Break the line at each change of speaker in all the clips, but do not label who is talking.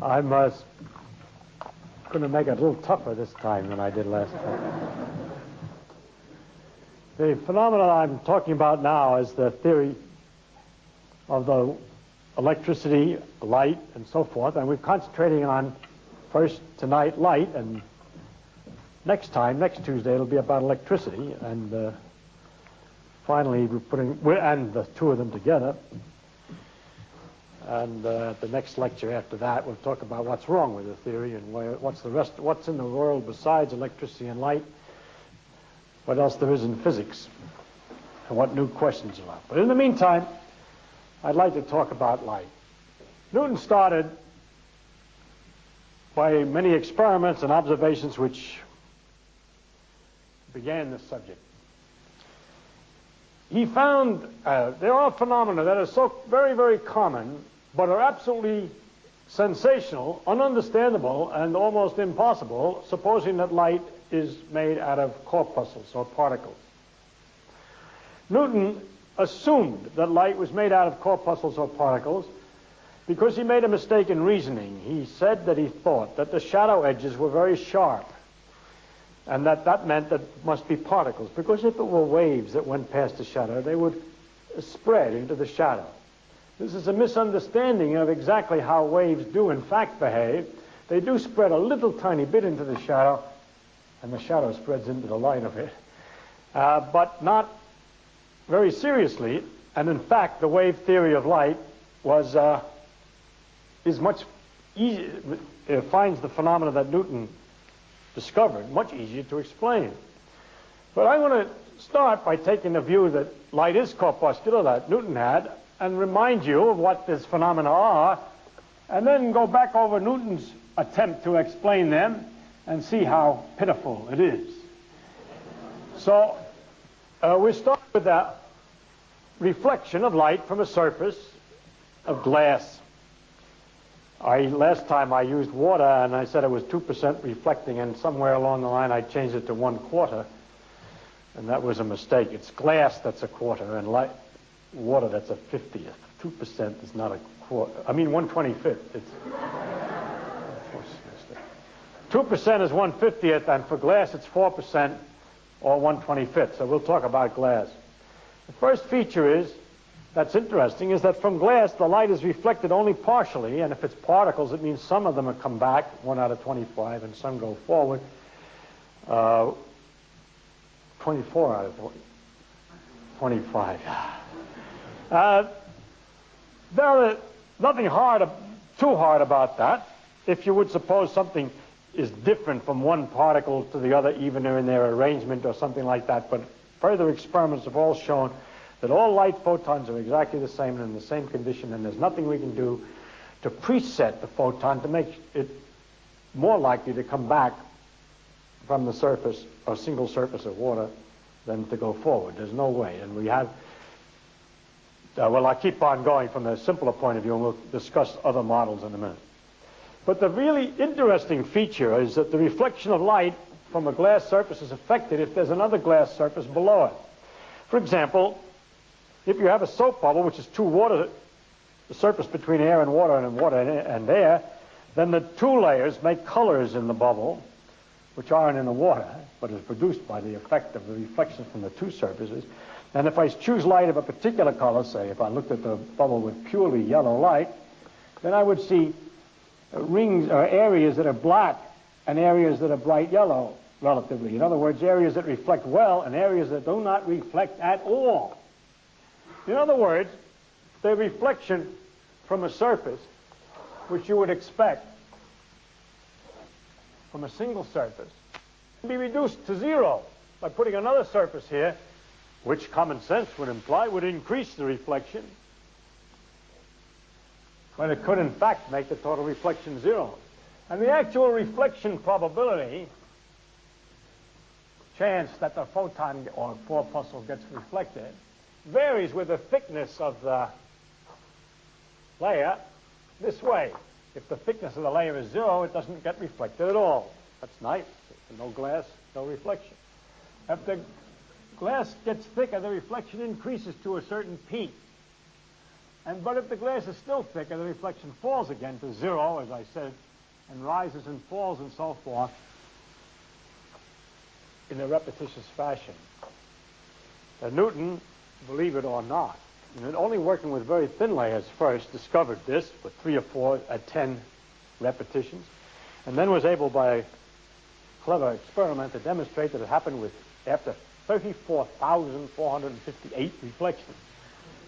I'm going to make it a little tougher this time than I did last time. The phenomenon I'm talking about now is the theory of the electricity, light, and so forth, and we're concentrating on first tonight light, and next Tuesday, it'll be about electricity, and finally we're putting the two of them together. And the next lecture after that, we'll talk about what's wrong with the theory and what's in the world besides electricity and light, what else there is in physics, and what new questions are out. But in the meantime, I'd like to talk about light. Newton started by many experiments and observations which began this subject. He found there are phenomena that are so very, very common, but are absolutely sensational, ununderstandable, and almost impossible, supposing that light is made out of corpuscles or particles. Newton assumed that light was made out of corpuscles or particles because he made a mistake in reasoning. He said that he thought that the shadow edges were very sharp, and that meant that it must be particles, because if it were waves that went past the shadow, they would spread into the shadow. This is a misunderstanding of exactly how waves do in fact behave. They do spread a little tiny bit into the shadow, and the shadow spreads into the light of it, but not very seriously. And in fact, the wave theory of light is much easier. It finds the phenomena that Newton discovered much easier to explain. But I want to start by taking the view that light is corpuscular that Newton had, and remind you of what these phenomena are, and then go back over Newton's attempt to explain them and see how pitiful it is. So we start with the reflection of light from a surface of glass. Last time I used water, and I said it was 2% reflecting, and somewhere along the line I changed it to 1/4, and that was a mistake. It's glass that's 1/4, and water that's 1/50th. 2% is not 1/25th. 2% is 1/50th, and for glass it's 4% or 1/25th. So we'll talk about glass. The first feature that's interesting is that from glass the light is reflected only partially, and if it's particles it means some of them have come back, 1 out of 25, and some go forward. 24 out of 25. There is nothing too hard about that. If you would suppose something is different from one particle to the other, even in their arrangement or something like that, but further experiments have all shown that all light photons are exactly the same and in the same condition, and there's nothing we can do to preset the photon to make it more likely to come back from the surface, or single surface of water, than to go forward. There's no way. And we have, I'll keep on going from a simpler point of view, and we'll discuss other models in a minute. But the really interesting feature is that the reflection of light from a glass surface is affected if there's another glass surface below it. For example, if you have a soap bubble, which is the surface between air and water and air, then the two layers make colors in the bubble, which aren't in the water, but is produced by the effect of the reflection from the two surfaces. And if I choose light of a particular color, say if I looked at the bubble with purely yellow light, then I would see rings or areas that are black and areas that are bright yellow, relatively. In other words, areas that reflect well and areas that do not reflect at all. In other words, the reflection from a surface, which you would expect from a single surface, can be reduced to zero by putting another surface here, which common sense would imply would increase the reflection, when it could in fact make the total reflection zero. And the actual reflection probability, chance that the photon or corpuscle gets reflected, varies with the thickness of the layer this way. If the thickness of the layer is 0, it doesn't get reflected at all. That's nice. No glass, no reflection. If the glass gets thicker, the reflection increases to a certain peak. But if the glass is still thicker, the reflection falls again to zero, as I said, and rises and falls and so forth in a repetitious fashion. Newton, believe it or not, only working with very thin layers first, discovered this with 3 or 4 at 10 repetitions, and then was able by a clever experiment to demonstrate that it happened after 34,458 reflections,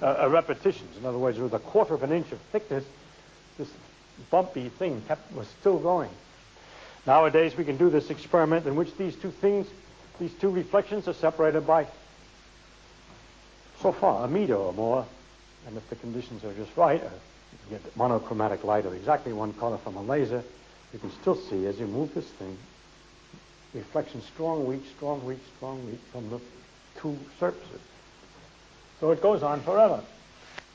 repetitions. In other words, with a quarter of an inch of thickness, this bumpy thing was still going. Nowadays, we can do this experiment in which these two reflections are separated by so far, a meter or more, and if the conditions are just right, you can get monochromatic light of exactly one color from a laser, you can still see, as you move this thing, reflection strong, weak, strong, weak, strong, weak from the two surfaces. So it goes on forever.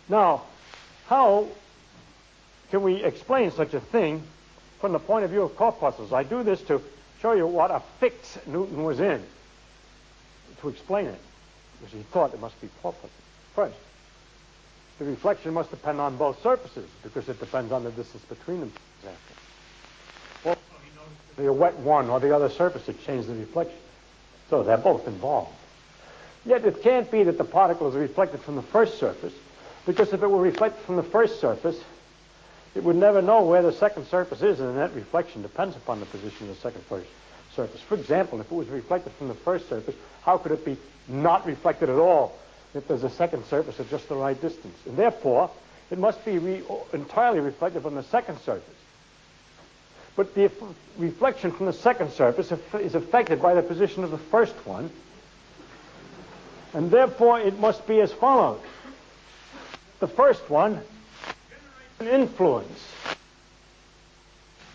Now, how can we explain such a thing from the point of view of corpuscles? I do this to show you what a fix Newton was in, to explain it. Because he thought it must be corpuscles. First, the reflection must depend on both surfaces, because it depends on the distance between them, for example. Also, he noticed that the wet one or the other surface would change the reflection. So they're both involved. Yet it can't be that the particle is reflected from the first surface, because if it were reflected from the first surface, it would never know where the second surface is, and that reflection depends upon the position of the second first surface. For example, if it was reflected from the first surface, how could it be not reflected at all if there's a second surface at just the right distance? And therefore, it must be entirely reflected from the second surface. But the reflection from the second surface is affected by the position of the first one, and therefore it must be as follows. The first one generates an influence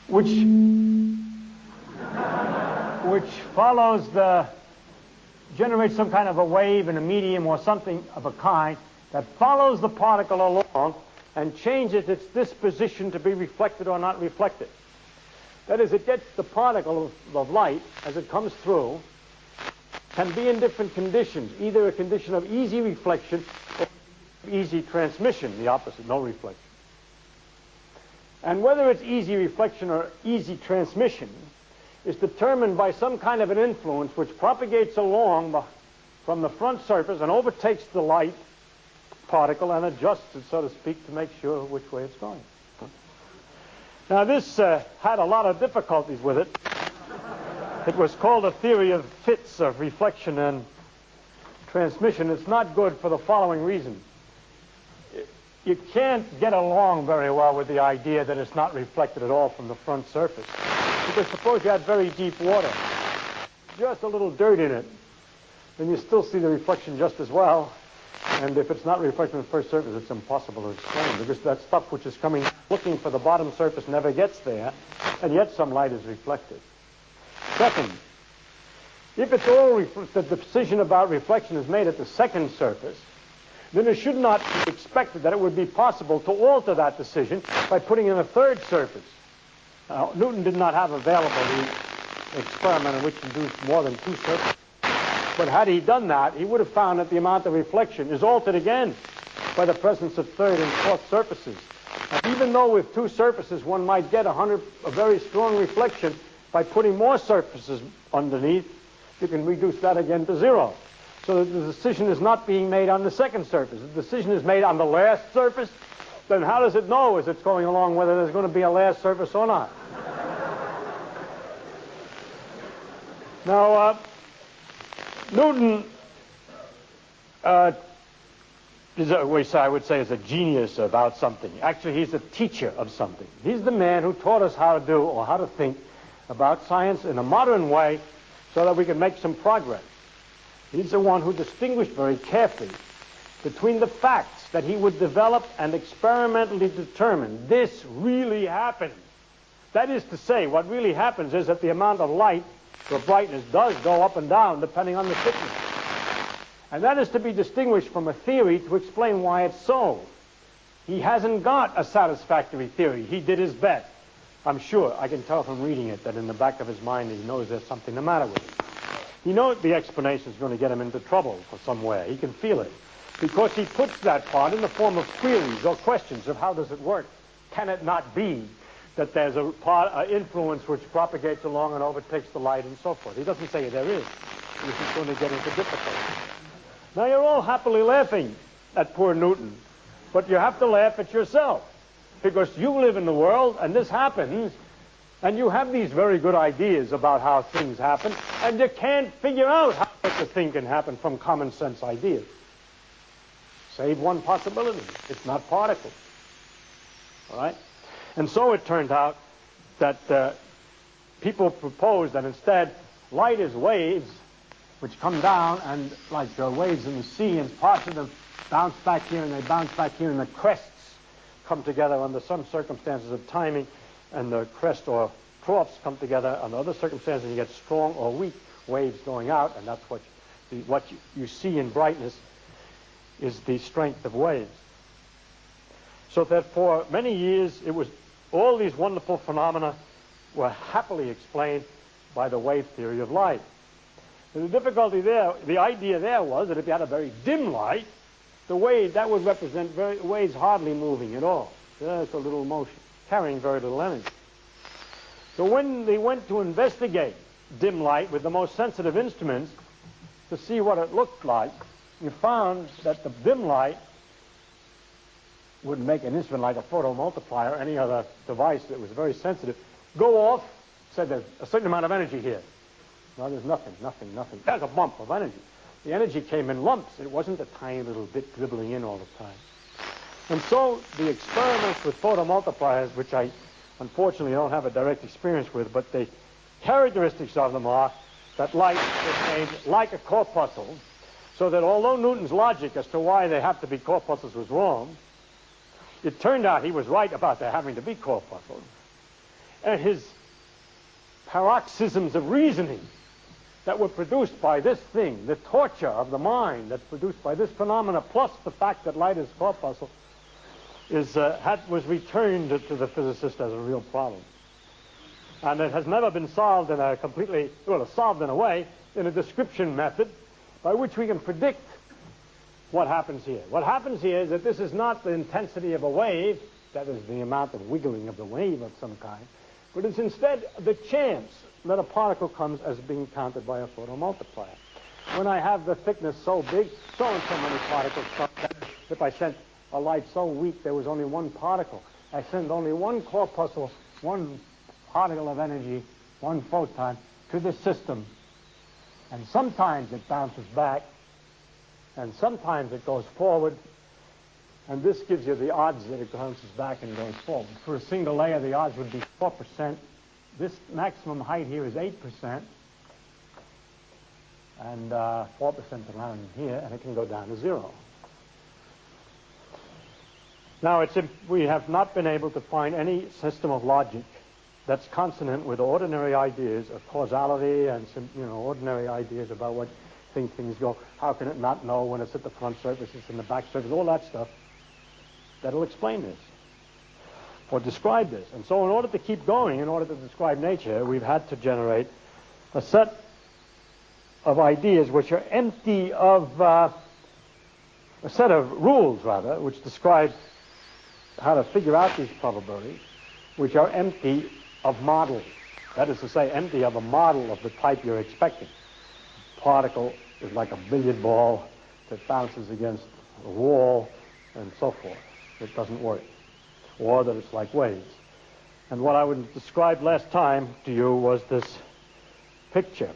which generates some kind of a wave in a medium or something of a kind that follows the particle along and changes its disposition to be reflected or not reflected. That is, it gets the particle of light as it comes through, can be in different conditions, either a condition of easy reflection or easy transmission, the opposite, no reflection. And whether it's easy reflection or easy transmission is determined by some kind of an influence which propagates along from the front surface and overtakes the light particle and adjusts it, so to speak, to make sure which way it's going. Now, this had a lot of difficulties with it. It was called a theory of fits of reflection and transmission. It's not good for the following reason. You can't get along very well with the idea that it's not reflected at all from the front surface. Because suppose you had very deep water, just a little dirt in it, then you still see the reflection just as well. And if it's not reflected on the first surface, it's impossible to explain, because that stuff which is coming, looking for the bottom surface never gets there, and yet some light is reflected. Second, if it's all the decision about reflection is made at the second surface, then it should not be expected that it would be possible to alter that decision by putting in a third surface. Now, Newton did not have available the experiment in which he used more than two surfaces. But had he done that, he would have found that the amount of reflection is altered again by the presence of third and fourth surfaces. And even though with two surfaces one might get a very strong reflection, by putting more surfaces underneath, you can reduce that again to zero. So that the decision is not being made on the second surface. The decision is made on the last surface. Then how does it know as it's going along whether there's going to be a last surface or not? Now, Newton I would say is a genius about something. Actually, he's a teacher of something. He's the man who taught us how to do or how to think about science in a modern way so that we can make some progress. He's the one who distinguished very carefully between the facts that he would develop and experimentally determine this really happened. That is to say, what really happens is that the amount of light or brightness does go up and down depending on the thickness. And that is to be distinguished from a theory to explain why it's so. He hasn't got a satisfactory theory. He did his best. I'm sure, I can tell from reading it, that in the back of his mind he knows there's something the matter with it. He knows the explanation is going to get him into trouble for some way. He can feel it. because he puts that part in the form of queries or questions of how does it work. Can it not be that there's a influence which propagates along and overtakes the light and so forth? He doesn't say there is. This is going to get into difficulty. Now, you're all happily laughing at poor Newton, but you have to laugh at yourself, because you live in the world, and this happens, and you have these very good ideas about how things happen, and you can't figure out how such a thing can happen from common sense ideas. Save one possibility. It's not particles. All right? And so it turned out that people proposed that instead light is waves which come down, and like waves in the sea, and parts of them bounce back here and they bounce back here, and the crests come together under some circumstances of timing, and the crest or troughs come together under other circumstances. You get strong or weak waves going out, and that's what you see in brightness is the strength of waves. So that for many years, it was all these wonderful phenomena were happily explained by the wave theory of light. And the difficulty there, the idea there was that if you had a very dim light, the wave, that would represent waves hardly moving at all. That's a little motion, carrying very little energy. So when they went to investigate dim light with the most sensitive instruments to see what it looked like, you found that the dim light would make an instrument like a photomultiplier or any other device that was very sensitive go off, said there's a certain amount of energy here. No, there's nothing. There's a bump of energy. The energy came in lumps. It wasn't a tiny little bit dribbling in all the time. And so the experiments with photomultipliers, which I unfortunately don't have a direct experience with, but the characteristics of them are that light is made like a corpuscle, so that although Newton's logic as to why they have to be corpuscles was wrong, it turned out he was right about there having to be corpuscles. And his paroxysms of reasoning that were produced by this thing, the torture of the mind that's produced by this phenomena, plus the fact that light is corpuscle, was returned to the physicist as a real problem. And it has never been solved in a completely, well, it's solved in a way, in a description method by which we can predict what happens here. What happens here is that this is not the intensity of a wave, that is the amount of wiggling of the wave of some kind, but it's instead the chance that a particle comes as being counted by a photomultiplier. When I have the thickness so big, so and so many particles come, if I sent a light so weak there was only one particle, I send only one corpuscle, one particle of energy, one photon to the system. And sometimes it bounces back, and sometimes it goes forward, and this gives you the odds that it bounces back and goes forward. For a single layer, the odds would be 4%. This maximum height here is 8%, and 4% around here, and it can go down to 0. Now, we have not been able to find any system of logic that's consonant with ordinary ideas of causality and ordinary ideas about what things go. How can it not know when it's at the front surface, it's in the back surface, all that stuff that'll explain this or describe this. And so in order to keep going, in order to describe nature, we've had to generate a set of ideas which are empty of a set of rules, rather, which describe how to figure out these probabilities, which are empty of models. That is to say, empty of a model of the type you're expecting. A particle is like a billiard ball that bounces against a wall and so forth. It doesn't work. Or that it's like waves. And what I would describe last time to you was this picture.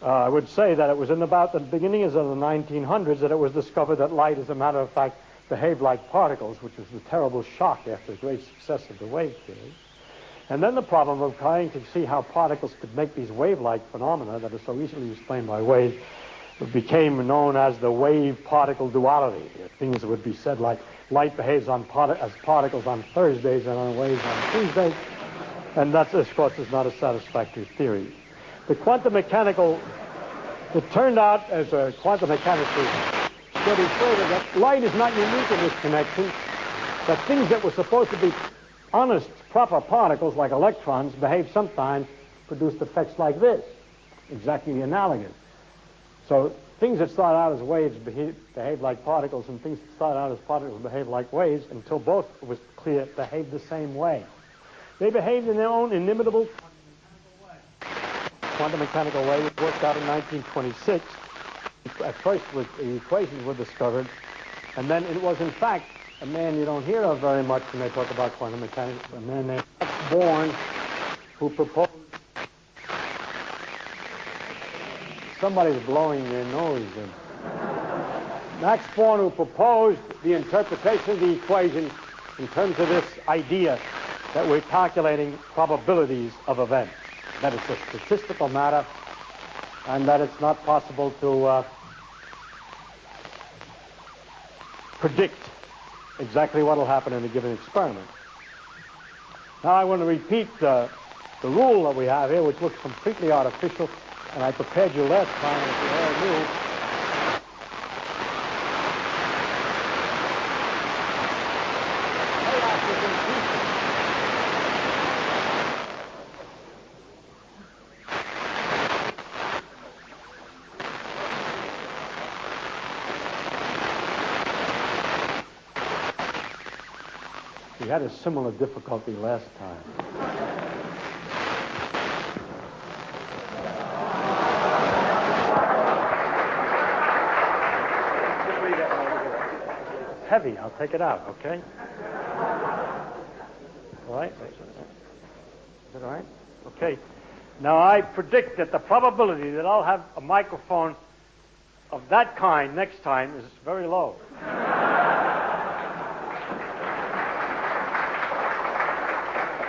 I would say that it was in about the beginnings of the 1900s that it was discovered that light, as a matter of fact, behaved like particles, which was the terrible shock after the great success of the wave theory. And then the problem of trying to see how particles could make these wave-like phenomena that are so easily explained by waves became known as the wave-particle duality. Things would be said like light behaves as particles on Thursdays and on waves on Tuesdays, and that, of course, is not a satisfactory theory. The quantum mechanical, it turned out as a quantum mechanicist studied further that light is not unique in this connection, that things that were supposed to be honest, proper particles like electrons behave sometimes, produced effects like this, exactly analogous. So things that start out as waves behave like particles, and things that start out as particles behave like waves, until both, it was clear, behave the same way. They behaved in their own inimitable quantum mechanical way. It worked out in 1926. At first, the equations were discovered, and then it was, in fact, a man you don't hear of very much when they talk about quantum mechanics, a man named Max Born, who proposed... Somebody's blowing their nose. Max Born, who proposed the interpretation of the equation in terms of this idea that we're calculating probabilities of events, that it's a statistical matter, and that it's not possible to predict exactly what will happen in a given experiment. Now I want to repeat the rule that we have here, which looks completely artificial, and I prepared you last time, and if you all knew. We had a similar difficulty last time. It's heavy. I'll take it out, okay? All right? Is that all right? Okay. Now, I predict that the probability that I'll have a microphone of that kind next time is very low.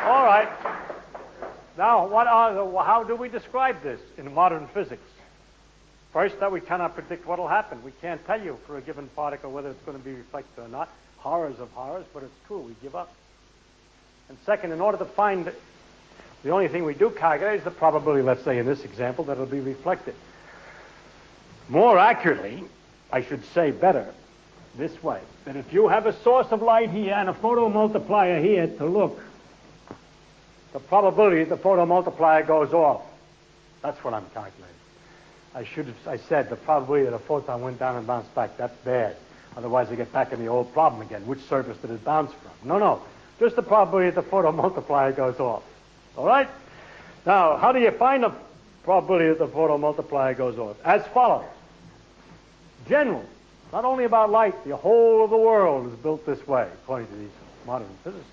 All right. Now, how do we describe this in modern physics? First, that we cannot predict what will happen. We can't tell you for a given particle whether it's going to be reflected or not. Horrors of horrors, but it's true. We give up. And second, in order to find the only thing we do calculate is the probability, let's say in this example, that it'll be reflected. More accurately, I should say better, this way, that if you have a source of light here and a photomultiplier here to look, the probability the photomultiplier goes off. That's what I'm calculating. I said the probability that a photon went down and bounced back. That's bad. Otherwise, you get back in the old problem again. Which surface did it bounce from? No. Just the probability that the photomultiplier goes off. All right? Now, how do you find the probability that the photomultiplier goes off? As follows. Generally, not only about light, the whole of the world is built this way, according to these modern physicists.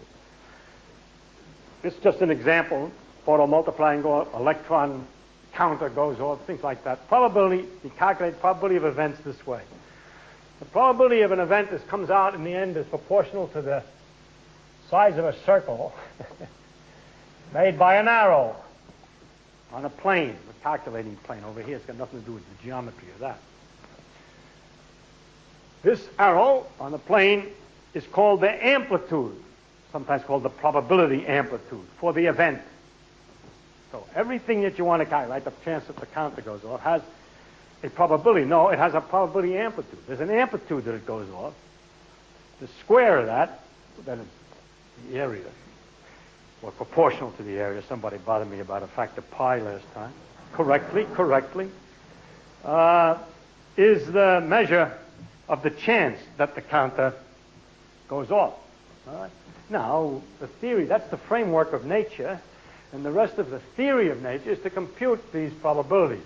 It's just an example. Photomultiplying goes off, electron counter goes off, things like that. Probability, you calculate probability of events this way. The probability of an event that comes out in the end is proportional to the size of a circle made by an arrow on a plane, a calculating plane over here. It's got nothing to do with the geometry of that. This arrow on the plane is called the amplitude, sometimes called the probability amplitude for the event. So everything that you want to calculate, the chance that the counter goes off, has a probability. No, it has a probability amplitude. There's an amplitude that it goes off. The square of that is the area, or proportional to the area. Somebody bothered me about a factor pi last time. Correctly, is the measure of the chance that the counter goes off. All right? Now, the theory, that's the framework of nature, and the rest of the theory of nature is to compute these probabilities,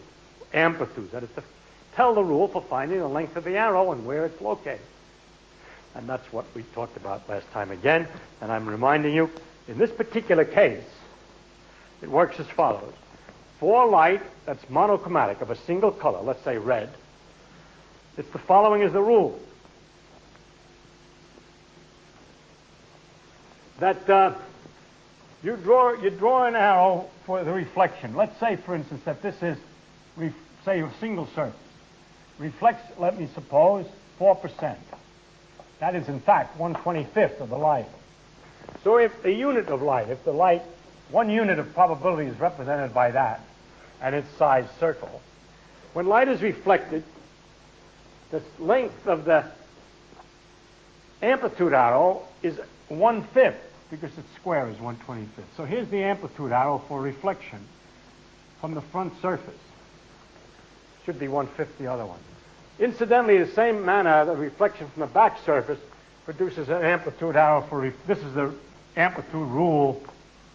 amplitudes, that is to tell the rule for finding the length of the arrow and where it's located. And that's what we talked about last time again, and I'm reminding you, in this particular case, it works as follows. For light that's monochromatic, of a single color, let's say red, it's the following is the rule. That you draw an arrow for the reflection. Let's say, for instance, that this is, say, a single surface. Reflects, let me suppose, 4%. That is, in fact, 1/25th of the light. So if the unit of light, if the light, one unit of probability is represented by that, and its size circle, when light is reflected, the length of the amplitude arrow is 1/5, because its square is 1/25. So here's the amplitude arrow for reflection from the front surface. Should be 1/5 the other one. Incidentally, the same manner, the reflection from the back surface produces an amplitude arrow for, this is the amplitude rule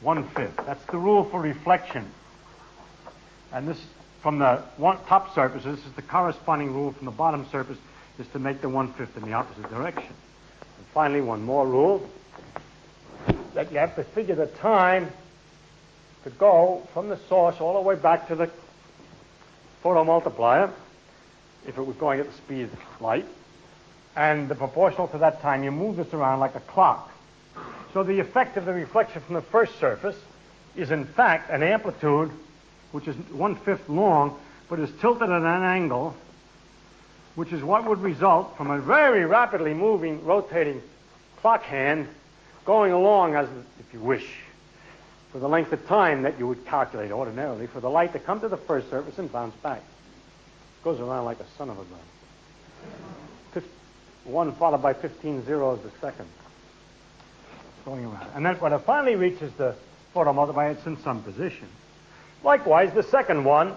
1/5. That's the rule for reflection. And this, from the top surface, this is the corresponding rule from the bottom surface, is to make the 1/5 in the opposite direction. And finally, one more rule, that you have to figure the time to go from the source all the way back to the photomultiplier, if it was going at the speed of light, and the proportional to that time, you move this around like a clock. So the effect of the reflection from the first surface is in fact an amplitude which is 1/5 long, but is tilted at an angle, which is what would result from a very rapidly moving, rotating clock hand going along, as if you wish, for the length of time that you would calculate ordinarily for the light to come to the first surface and bounce back. It goes around like a son of a gun. 1 followed by 15 zeros a second. It's going around. And then when it finally reaches the photomultiplier, it's in some position. Likewise, the second one,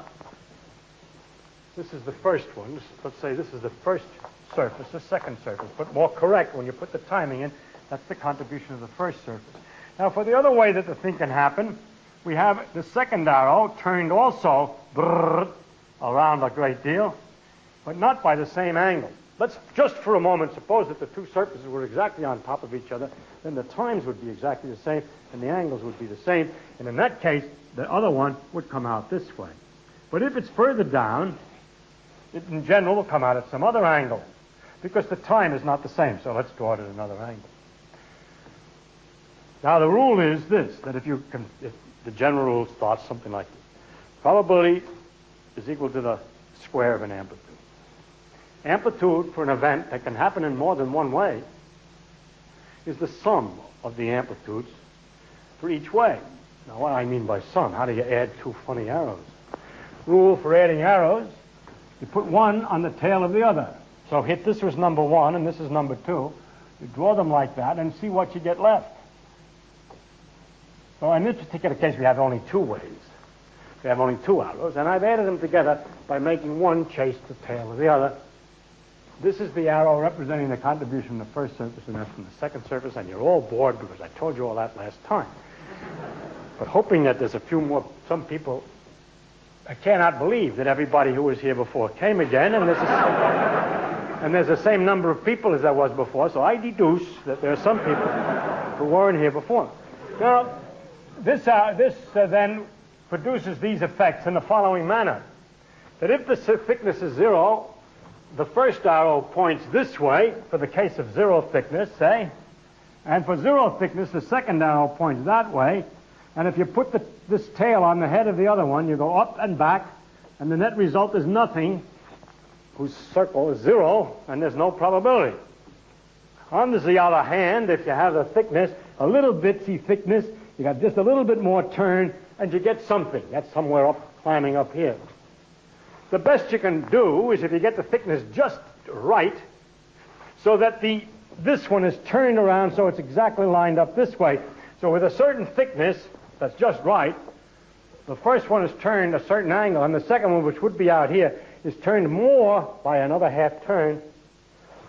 this is the first one. Let's say this is the first surface, the second surface, but more correct when you put the timing in. That's the contribution of the first surface. Now, for the other way that the thing can happen, we have the second arrow turned also around a great deal, but not by the same angle. Let's just for a moment suppose that the two surfaces were exactly on top of each other, then the times would be exactly the same, and the angles would be the same, and in that case, the other one would come out this way. But if it's further down, it in general will come out at some other angle, because the time is not the same, so let's draw it at another angle. Now the rule is this, that if the general rule starts something like this, probability is equal to the square of an amplitude. Amplitude for an event that can happen in more than one way is the sum of the amplitudes for each way. Now what I mean by sum, how do you add two funny arrows? Rule for adding arrows, you put one on the tail of the other. So hit this was number 1 and this is number 2. You draw them like that and see what you get left. So in this particular case we have only 2 ways. We have only 2 arrows, and I've added them together by making one chase the tail of the other. This is the arrow representing the contribution from the first surface and then from the second surface, and you're all bored because I told you all that last time. But hoping that there's a few more, some people, I cannot believe that everybody who was here before came again, and there's the same number of people as there was before, so I deduce that there are some people who weren't here before. Now, this then produces these effects in the following manner, that if the thickness is 0, the first arrow points this way for the case of 0 thickness, say, and for 0 thickness, the second arrow points that way, and if you put this tail on the head of the other one, you go up and back, and the net result is nothing, whose circle is 0, and there's no probability. On the other hand, if you have the thickness, a little bitsy thickness, you got just a little bit more turn, and you get something. That's somewhere up, climbing up here. The best you can do is if you get the thickness just right, so that this one is turned around so it's exactly lined up this way. So with a certain thickness that's just right, the first one is turned a certain angle, and the second one, which would be out here, is turned more by another half turn,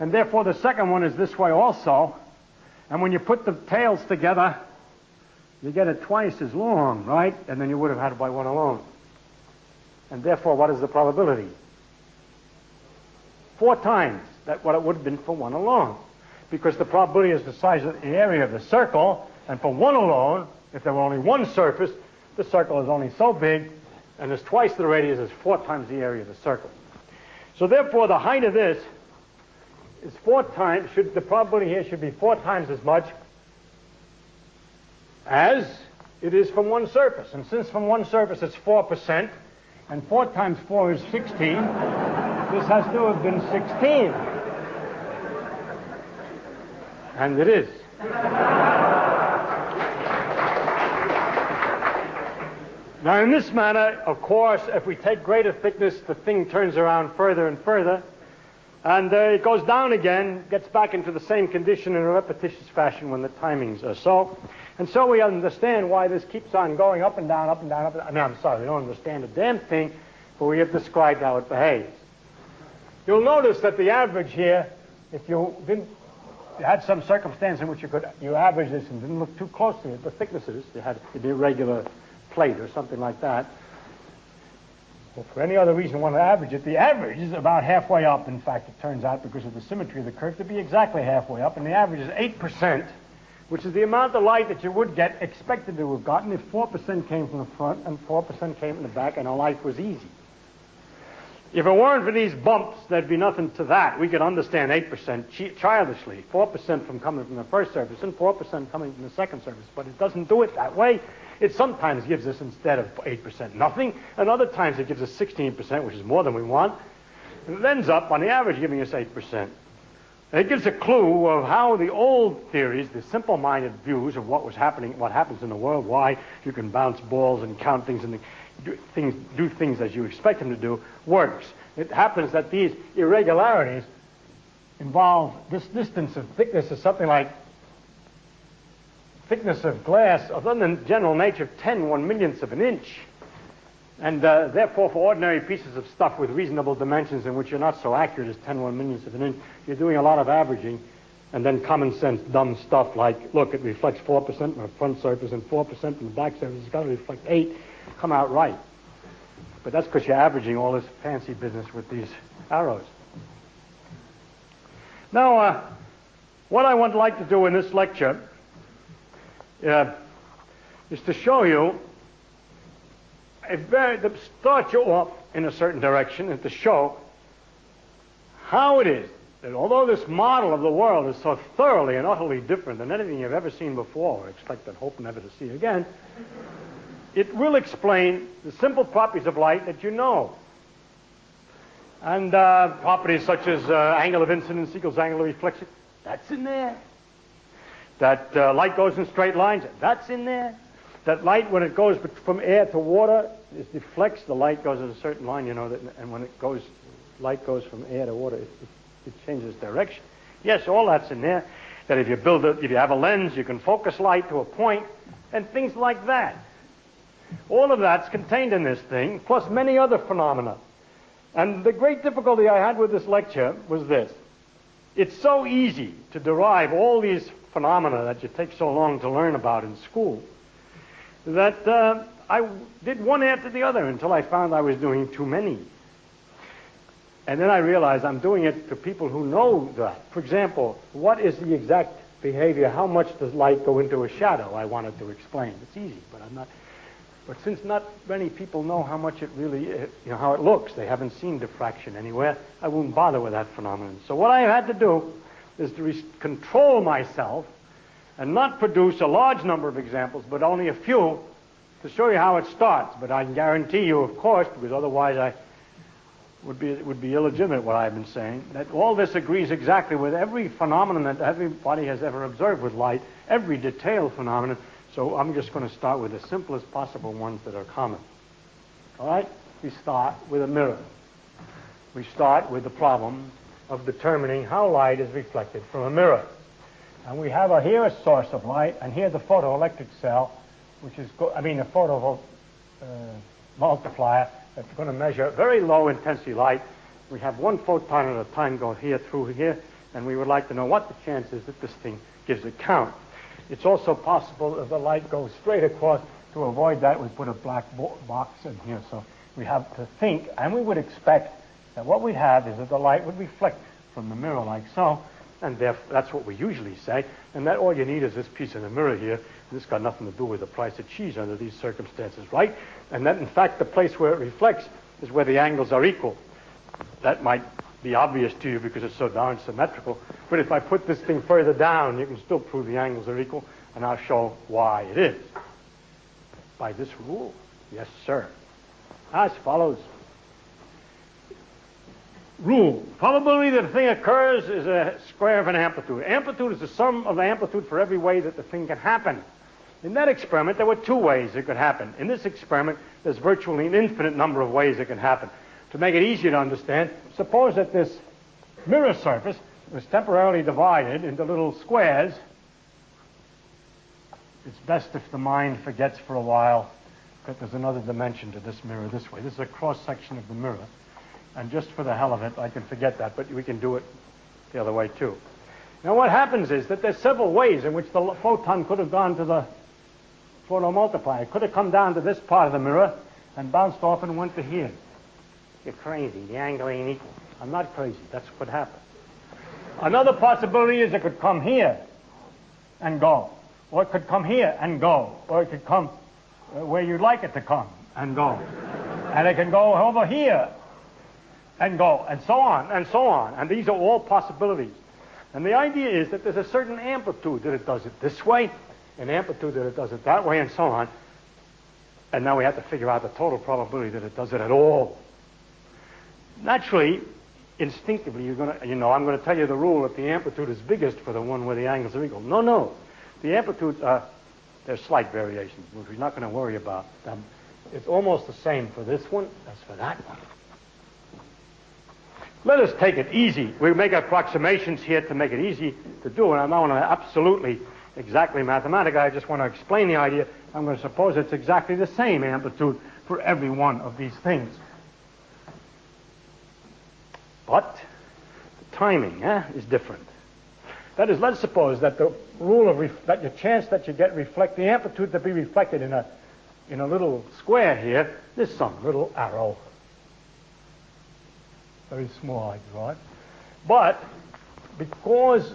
and therefore the second one is this way also. And when you put the tails together, you get it twice as long, right? And then you would have had it by one alone. And therefore, what is the probability? 4 times what it would have been for one alone. Because the probability is the size of the area of the circle, and for one alone, if there were only one surface, the circle is only so big, and there's twice the radius is 4 times the area of the circle. So therefore, the height of this is 4 times, the probability here should be 4 times as much as it is from one surface. And since from one surface it's 4%, and 4 times 4 is 16, this has to have been 16. And it is. Now in this manner, of course, if we take greater thickness, the thing turns around further and further, and it goes down again, gets back into the same condition in a repetitious fashion when the timings are so. And so we understand why this keeps on going up and down, up and down, up and down. I mean, I'm sorry, we don't understand a damn thing, but we have described how it behaves. you'll notice that the average here, if you had some circumstance in which you average this and didn't look too closely at the thicknesses, you had an irregular plate or something like that, or for any other reason want to average it, the average is about halfway up. In fact, it turns out, because of the symmetry of the curve, to be exactly halfway up, and the average is 8%, which is the amount of light that you would get expected to have gotten if 4% came from the front and 4% came from the back, and our life was easy. If it weren't for these bumps, there'd be nothing to that. We could understand 8% childishly, 4% from coming from the first surface and 4% coming from the second surface, but it doesn't do it that way. It sometimes gives us, instead of 8%, nothing, and other times it gives us 16%, which is more than we want, and it ends up, on the average, giving us 8%. And it gives a clue of how the old theories, the simple-minded views of what was happening, what happens in the world, why you can bounce balls and count things and do things as you expect them to do, works. It happens that these irregularities involve this distance of thickness is something like thickness of glass of the general nature of 10 1/millionths of an inch. And therefore, for ordinary pieces of stuff with reasonable dimensions in which you're not so accurate as 10 1/millionths of an inch, you're doing a lot of averaging, and then common sense dumb stuff like, look, it reflects 4% from the front surface and 4% from the back surface. It's got to reflect 8, come out right. But that's because you're averaging all this fancy business with these arrows. Now, what I would like to do in this lecture is to show you, to start you off in a certain direction and to show how it is that although this model of the world is so thoroughly and utterly different than anything you've ever seen before, or expect and hope never to see again, it will explain the simple properties of light that you know. And properties such as angle of incidence equals angle of reflection, that's in there. That light goes in straight lines, that's in there. That light, when it goes from air to water, it deflects. The light goes in a certain line, you know, and when light goes from air to water, it changes direction. Yes, all that's in there. That if you have a lens, you can focus light to a point, and things like that. All of that's contained in this thing, plus many other phenomena. And the great difficulty I had with this lecture was this. It's so easy to derive all these phenomena that you take so long to learn about in school that I did one after the other until I found I was doing too many. And then I realized I'm doing it to people who know that. For example, what is the exact behavior? How much does light go into a shadow? I wanted to explain. It's easy, but I'm not. But since not many people know how much it really, how it looks, they haven't seen diffraction anywhere, I won't bother with that phenomenon. So what I had to do is to control myself and not produce a large number of examples, but only a few, to show you how it starts. But I can guarantee you, of course, because otherwise it would be illegitimate what I've been saying, that all this agrees exactly with every phenomenon that everybody has ever observed with light, every detailed phenomenon. So I'm just going to start with the simplest possible ones that are common. All right? We start with a mirror. We start with the problem of determining how light is reflected from a mirror. And we have here a source of light, and here the photoelectric cell, which is, a photo multiplier that's going to measure very low intensity light. We have one photon at a time go here through here, and we would like to know what the chance is that this thing gives a count. It's also possible if the light goes straight across. To avoid that, we put a black box in here. So we have to think, and we would expect that what we have is that the light would reflect from the mirror like so, and that's what we usually say, and that all you need is this piece in the mirror here. This got nothing to do with the price of cheese under these circumstances, right? And that, in fact, the place where it reflects is where the angles are equal. That might be obvious to you because it's so darn symmetrical, but if I put this thing further down, you can still prove the angles are equal, and I'll show why it is. By this rule. Yes, sir. As follows. Rule. Probability that a thing occurs is a square of an amplitude. Amplitude is the sum of the amplitude for every way that the thing can happen. In that experiment, there were two ways it could happen. In this experiment, there's virtually an infinite number of ways it can happen. To make it easier to understand, suppose that this mirror surface was temporarily divided into little squares. It's best if the mind forgets for a while that there's another dimension to this mirror this way. This is a cross-section of the mirror. And just for the hell of it, I can forget that, but we can do it the other way too. Now what happens is that there's several ways in which the photon could have gone to the photomultiplier. It could have come down to this part of the mirror and bounced off and went to here. You're crazy. The angle ain't equal. I'm not crazy. That's what happened. Another possibility is it could come here and go. Or it could come here and go. Or it could come where you'd like it to come and go. And it can go over here and go, and so on, and so on. And these are all possibilities. And the idea is that there's a certain amplitude that it does it this way, an amplitude that it does it that way, and so on. And now we have to figure out the total probability that it does it at all. Naturally, instinctively, I'm going to tell you the rule that the amplitude is biggest for the one where the angles are equal. No. The amplitudes there's slight variations, which we're not going to worry about them. It's almost the same for this one as for that one. Let us take it easy. We make approximations here to make it easy to do, and I'm not going to absolutely exactly mathematical. I just want to explain the idea. I'm going to suppose it's exactly the same amplitude for every one of these things. But the timing is different. That is, let's suppose that the rule of that your chance that you get the amplitude to be reflected in a little square here is some little arrow. Very small, I draw it. But because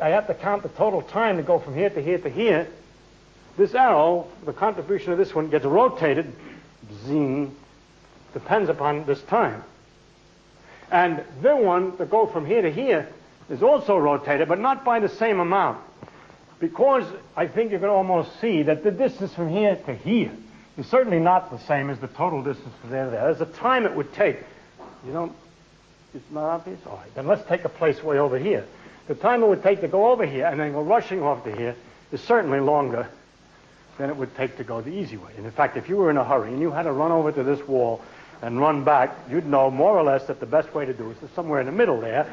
I have to count the total time to go from here to here to here, this arrow, the contribution of this one, gets rotated, zing, depends upon this time. And the one to go from here to here is also rotated, but not by the same amount. Because I think you can almost see that the distance from here to here is certainly not the same as the total distance from there to there. There's a time it would take. It's not obvious? All right, then let's take a place way over here. The time it would take to go over here and then go rushing off to here is certainly longer than it would take to go the easy way. And in fact, if you were in a hurry and you had to run over to this wall and run back, you'd know more or less that the best way to do it is somewhere in the middle there,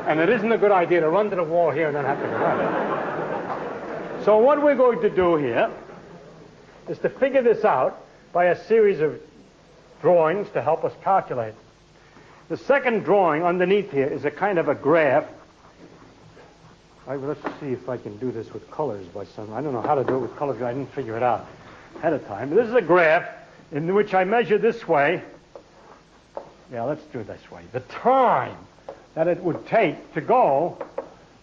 and it isn't a good idea to run to the wall here and then have to go back. So what we're going to do here is to figure this out by a series of drawings to help us calculate. The second drawing underneath here is a kind of a graph. Let's see if I can do this with colors by some. I don't know how to do it with colors because I didn't figure it out ahead of time. But this is a graph in which I measure this way. Yeah, let's do it this way. The time that it would take to go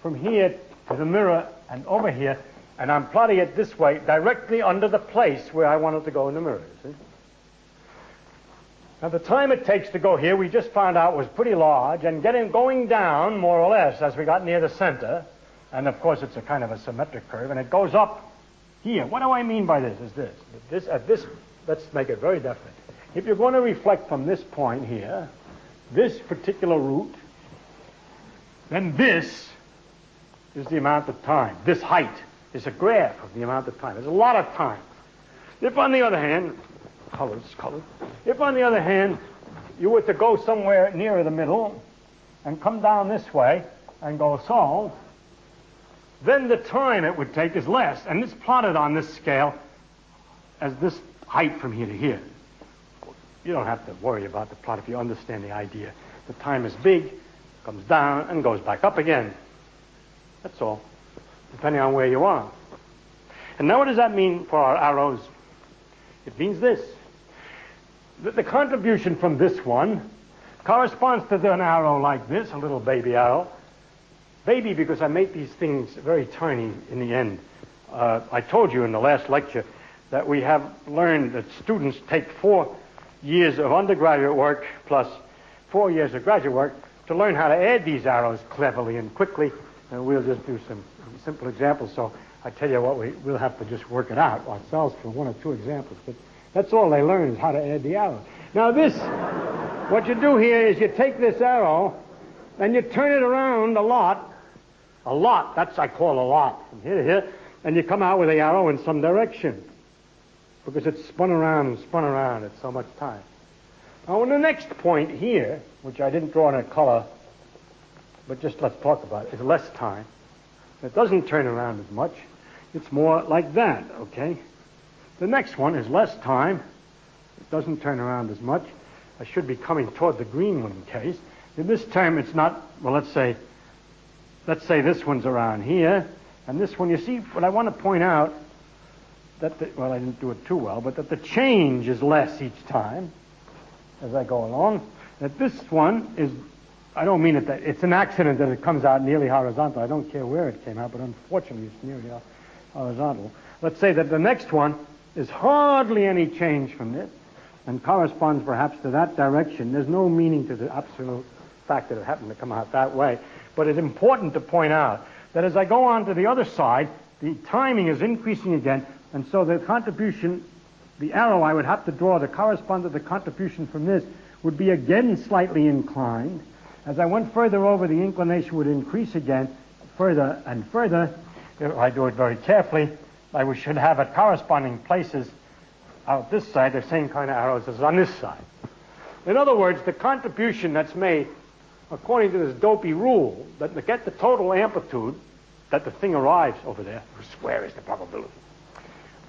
from here to the mirror and over here, and I'm plotting it this way, directly under the place where I want it to go in the mirror, see? Now, the time it takes to go here, we just found out was pretty large, and going down, more or less, as we got near the center, and of course it's a kind of a symmetric curve, and it goes up here. What do I mean by this? Is this, let's make it very definite. If you're going to reflect from this point here, this particular route, then this is the amount of time. This height is a graph of the amount of time. There's a lot of time. If, on the other hand, colors. If, on the other hand, you were to go somewhere nearer the middle and come down this way and go so, then the time it would take is less. And it's plotted on this scale as this height from here to here. You don't have to worry about the plot if you understand the idea. The time is big, comes down, and goes back up again. That's all, depending on where you are. And now what does that mean for our arrows? It means this. The contribution from this one corresponds to an arrow like this, a little baby arrow. Baby because I make these things very tiny in the end. I told you in the last lecture that we have learned that students take 4 years of undergraduate work plus 4 years of graduate work to learn how to add these arrows cleverly and quickly. And we'll just do some simple examples. So I tell you what, we'll have to just work it out ourselves for 1 or 2 examples. But that's all they learn is how to add the arrows. Now what you do here is you take this arrow and you turn it around a lot, that's I call a lot, from here to here, and you come out with the arrow in some direction because it's spun around at so much time. Now on the next point here, which I didn't draw in a color, but just let's talk about it, is less time. It doesn't turn around as much. It's more like that, okay? The next one is less time. It doesn't turn around as much. I should be coming toward the green one in case. In this term, it's not, well, let's say this one's around here, and this one, you see, what I want to point out, well, I didn't do it too well, but that the change is less each time as I go along. That this one is, I don't mean that it's an accident that it comes out nearly horizontal. I don't care where it came out, but unfortunately it's nearly horizontal. Let's say that the next one is hardly any change from this and corresponds perhaps to that direction. There's no meaning to the absolute fact that it happened to come out that way. But it's important to point out that as I go on to the other side, the timing is increasing again, and so the contribution, the arrow I would have to draw to correspond to the contribution from this would be again slightly inclined. As I went further over, the inclination would increase again, further and further. If I do it very carefully, I should have at corresponding places out this side the same kind of arrows as on this side. In other words, the contribution that's made according to this dopey rule, that to get the total amplitude that the thing arrives over there, square is the probability.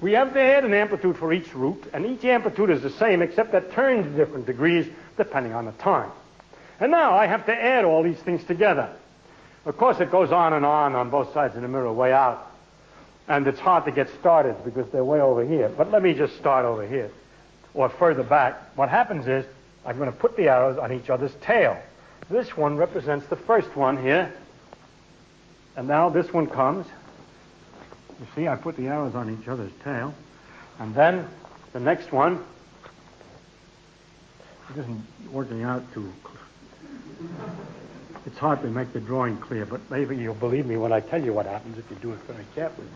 We have to add an amplitude for each root, and each amplitude is the same, except that turns different degrees depending on the time. And now I have to add all these things together. Of course, it goes on both sides of the mirror way out. And it's hard to get started because they're way over here. But let me just start over here, or further back. What happens is I'm going to put the arrows on each other's tail. This one represents the first one here. And now this one comes. You see, I put the arrows on each other's tail. And then the next one, it isn't working out too close. It's hard to make the drawing clear, but maybe you'll believe me when I tell you what happens if you do it very carefully.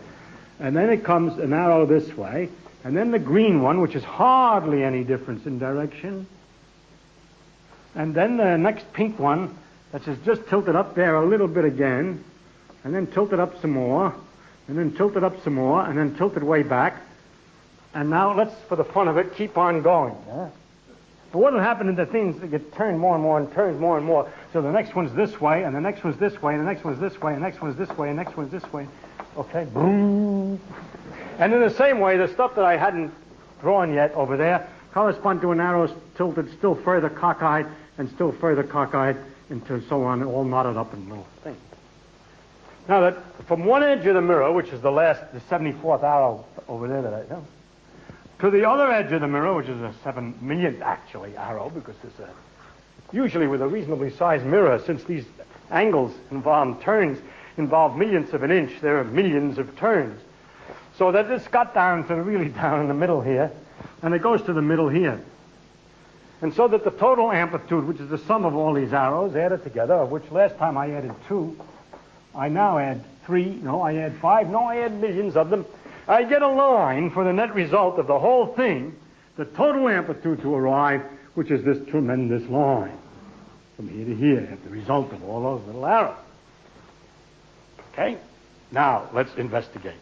And then it comes an arrow this way, and then the green one, which is hardly any difference in direction. And then the next pink one, that's just tilted up there a little bit again, and then tilted up some more, and then tilted up some more, and then tilted way back. And now let's, for the fun of it, keep on going. Yeah? But what will happen is the things that get turned more and more and turned more and more. So the next one's this way, and the next one's this way, and the next one's this way, and the next one's this way, and the next one's this way. Okay, boom. And in the same way, the stuff that I hadn't drawn yet over there correspond to an arrow tilted still further cockeyed and still further cockeyed until so on, all knotted up in little things. Now that from one edge of the mirror, which is the 74th arrow over there that I know, to the other edge of the mirror, which is a 7 millionth actually arrow, because it's usually with a reasonably sized mirror, since these angles involve turns, involve millionths of an inch, there are millions of turns. So that this got down to really down in the middle here, and it goes to the middle here. And so that the total amplitude, which is the sum of all these arrows added together, of which last time I added 2, I now add 3, no, I add 5, no, I add millions of them. I get a line for the net result of the whole thing, the total amplitude to arrive, which is this tremendous line from here to here, at the result of all those little arrows. Okay? Now, let's investigate.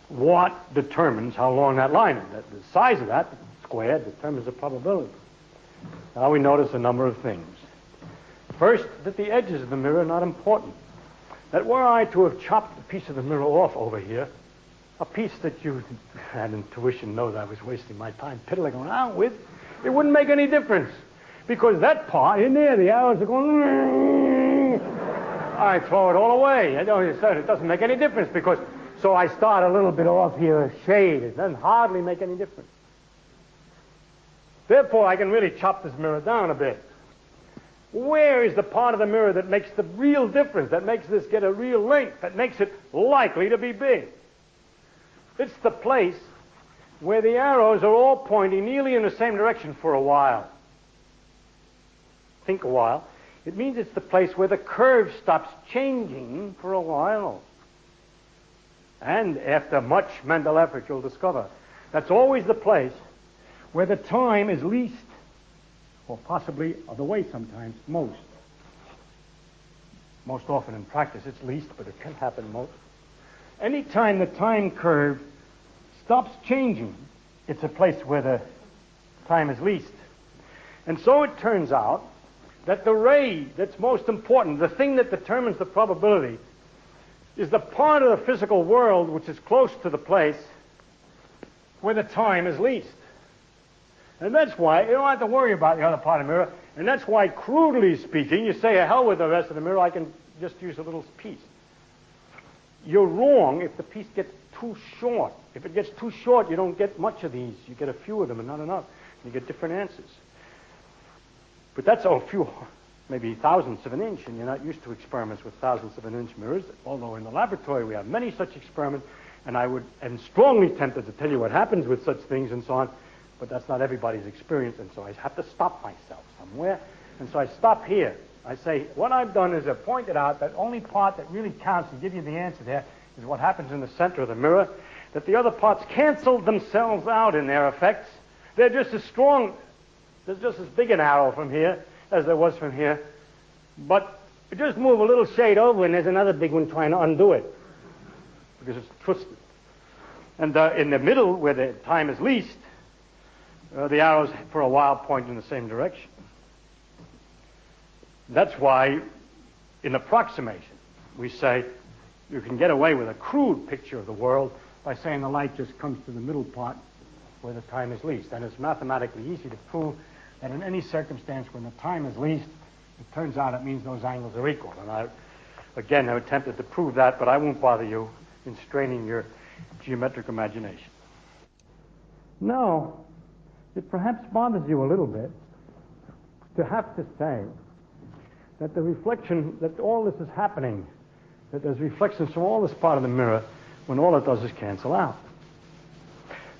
What determines how long that line is? The size of that square determines the probability. Now we notice a number of things. First, that the edges of the mirror are not important. That were I to have chopped a piece of the mirror off over here, a piece that you had intuition knows I was wasting my time piddling around with, it wouldn't make any difference. Because that part in there, the arrows are going, I throw it all away. I know you said it doesn't make any difference because, so I start a little bit off here, a shade. It doesn't hardly make any difference. Therefore, I can really chop this mirror down a bit. Where is the part of the mirror that makes the real difference, that makes this get a real length, that makes it likely to be big? It's the place where the arrows are all pointing nearly in the same direction for a while. Think a while. It means it's the place where the curve stops changing for a while. And after much mental effort, you'll discover that's always the place where the time is least, or possibly the way sometimes, most. Most often in practice it's least, but it can happen most. Anytime the time curve stops changing, it's a place where the time is least. And so it turns out that the ray that's most important, the thing that determines the probability, is the part of the physical world which is close to the place where the time is least. And that's why you don't have to worry about the other part of the mirror. And that's why, crudely speaking, you say, hell with the rest of the mirror, I can just use a little piece. You're wrong if the piece gets too short. If it gets too short, you don't get much of these. You get a few of them and not enough. You get different answers. But that's a few, maybe thousandths of an inch, and you're not used to experiments with thousandths of an inch mirrors, although in the laboratory we have many such experiments, and I would am strongly tempted to tell you what happens with such things and so on, but that's not everybody's experience, and so I have to stop myself somewhere. And so I stop here. I say, what I've done is I've pointed out that only part that really counts and give you the answer there is what happens in the center of the mirror, that the other parts cancel themselves out in their effects. They're just as strong, there's just as big an arrow from here as there was from here, but you just move a little shade over and there's another big one trying to undo it because it's twisted. And in the middle, where the time is least, the arrows for a while point in the same direction. That's why in approximation we say you can get away with a crude picture of the world by saying the light just comes to the middle part where the time is least. And it's mathematically easy to prove that in any circumstance when the time is least, it turns out it means those angles are equal. And I, again, have attempted to prove that, but I won't bother you in straining your geometric imagination. No, it perhaps bothers you a little bit to have to say that the reflection, that all this is happening, that there's reflections from all this part of the mirror when all it does is cancel out.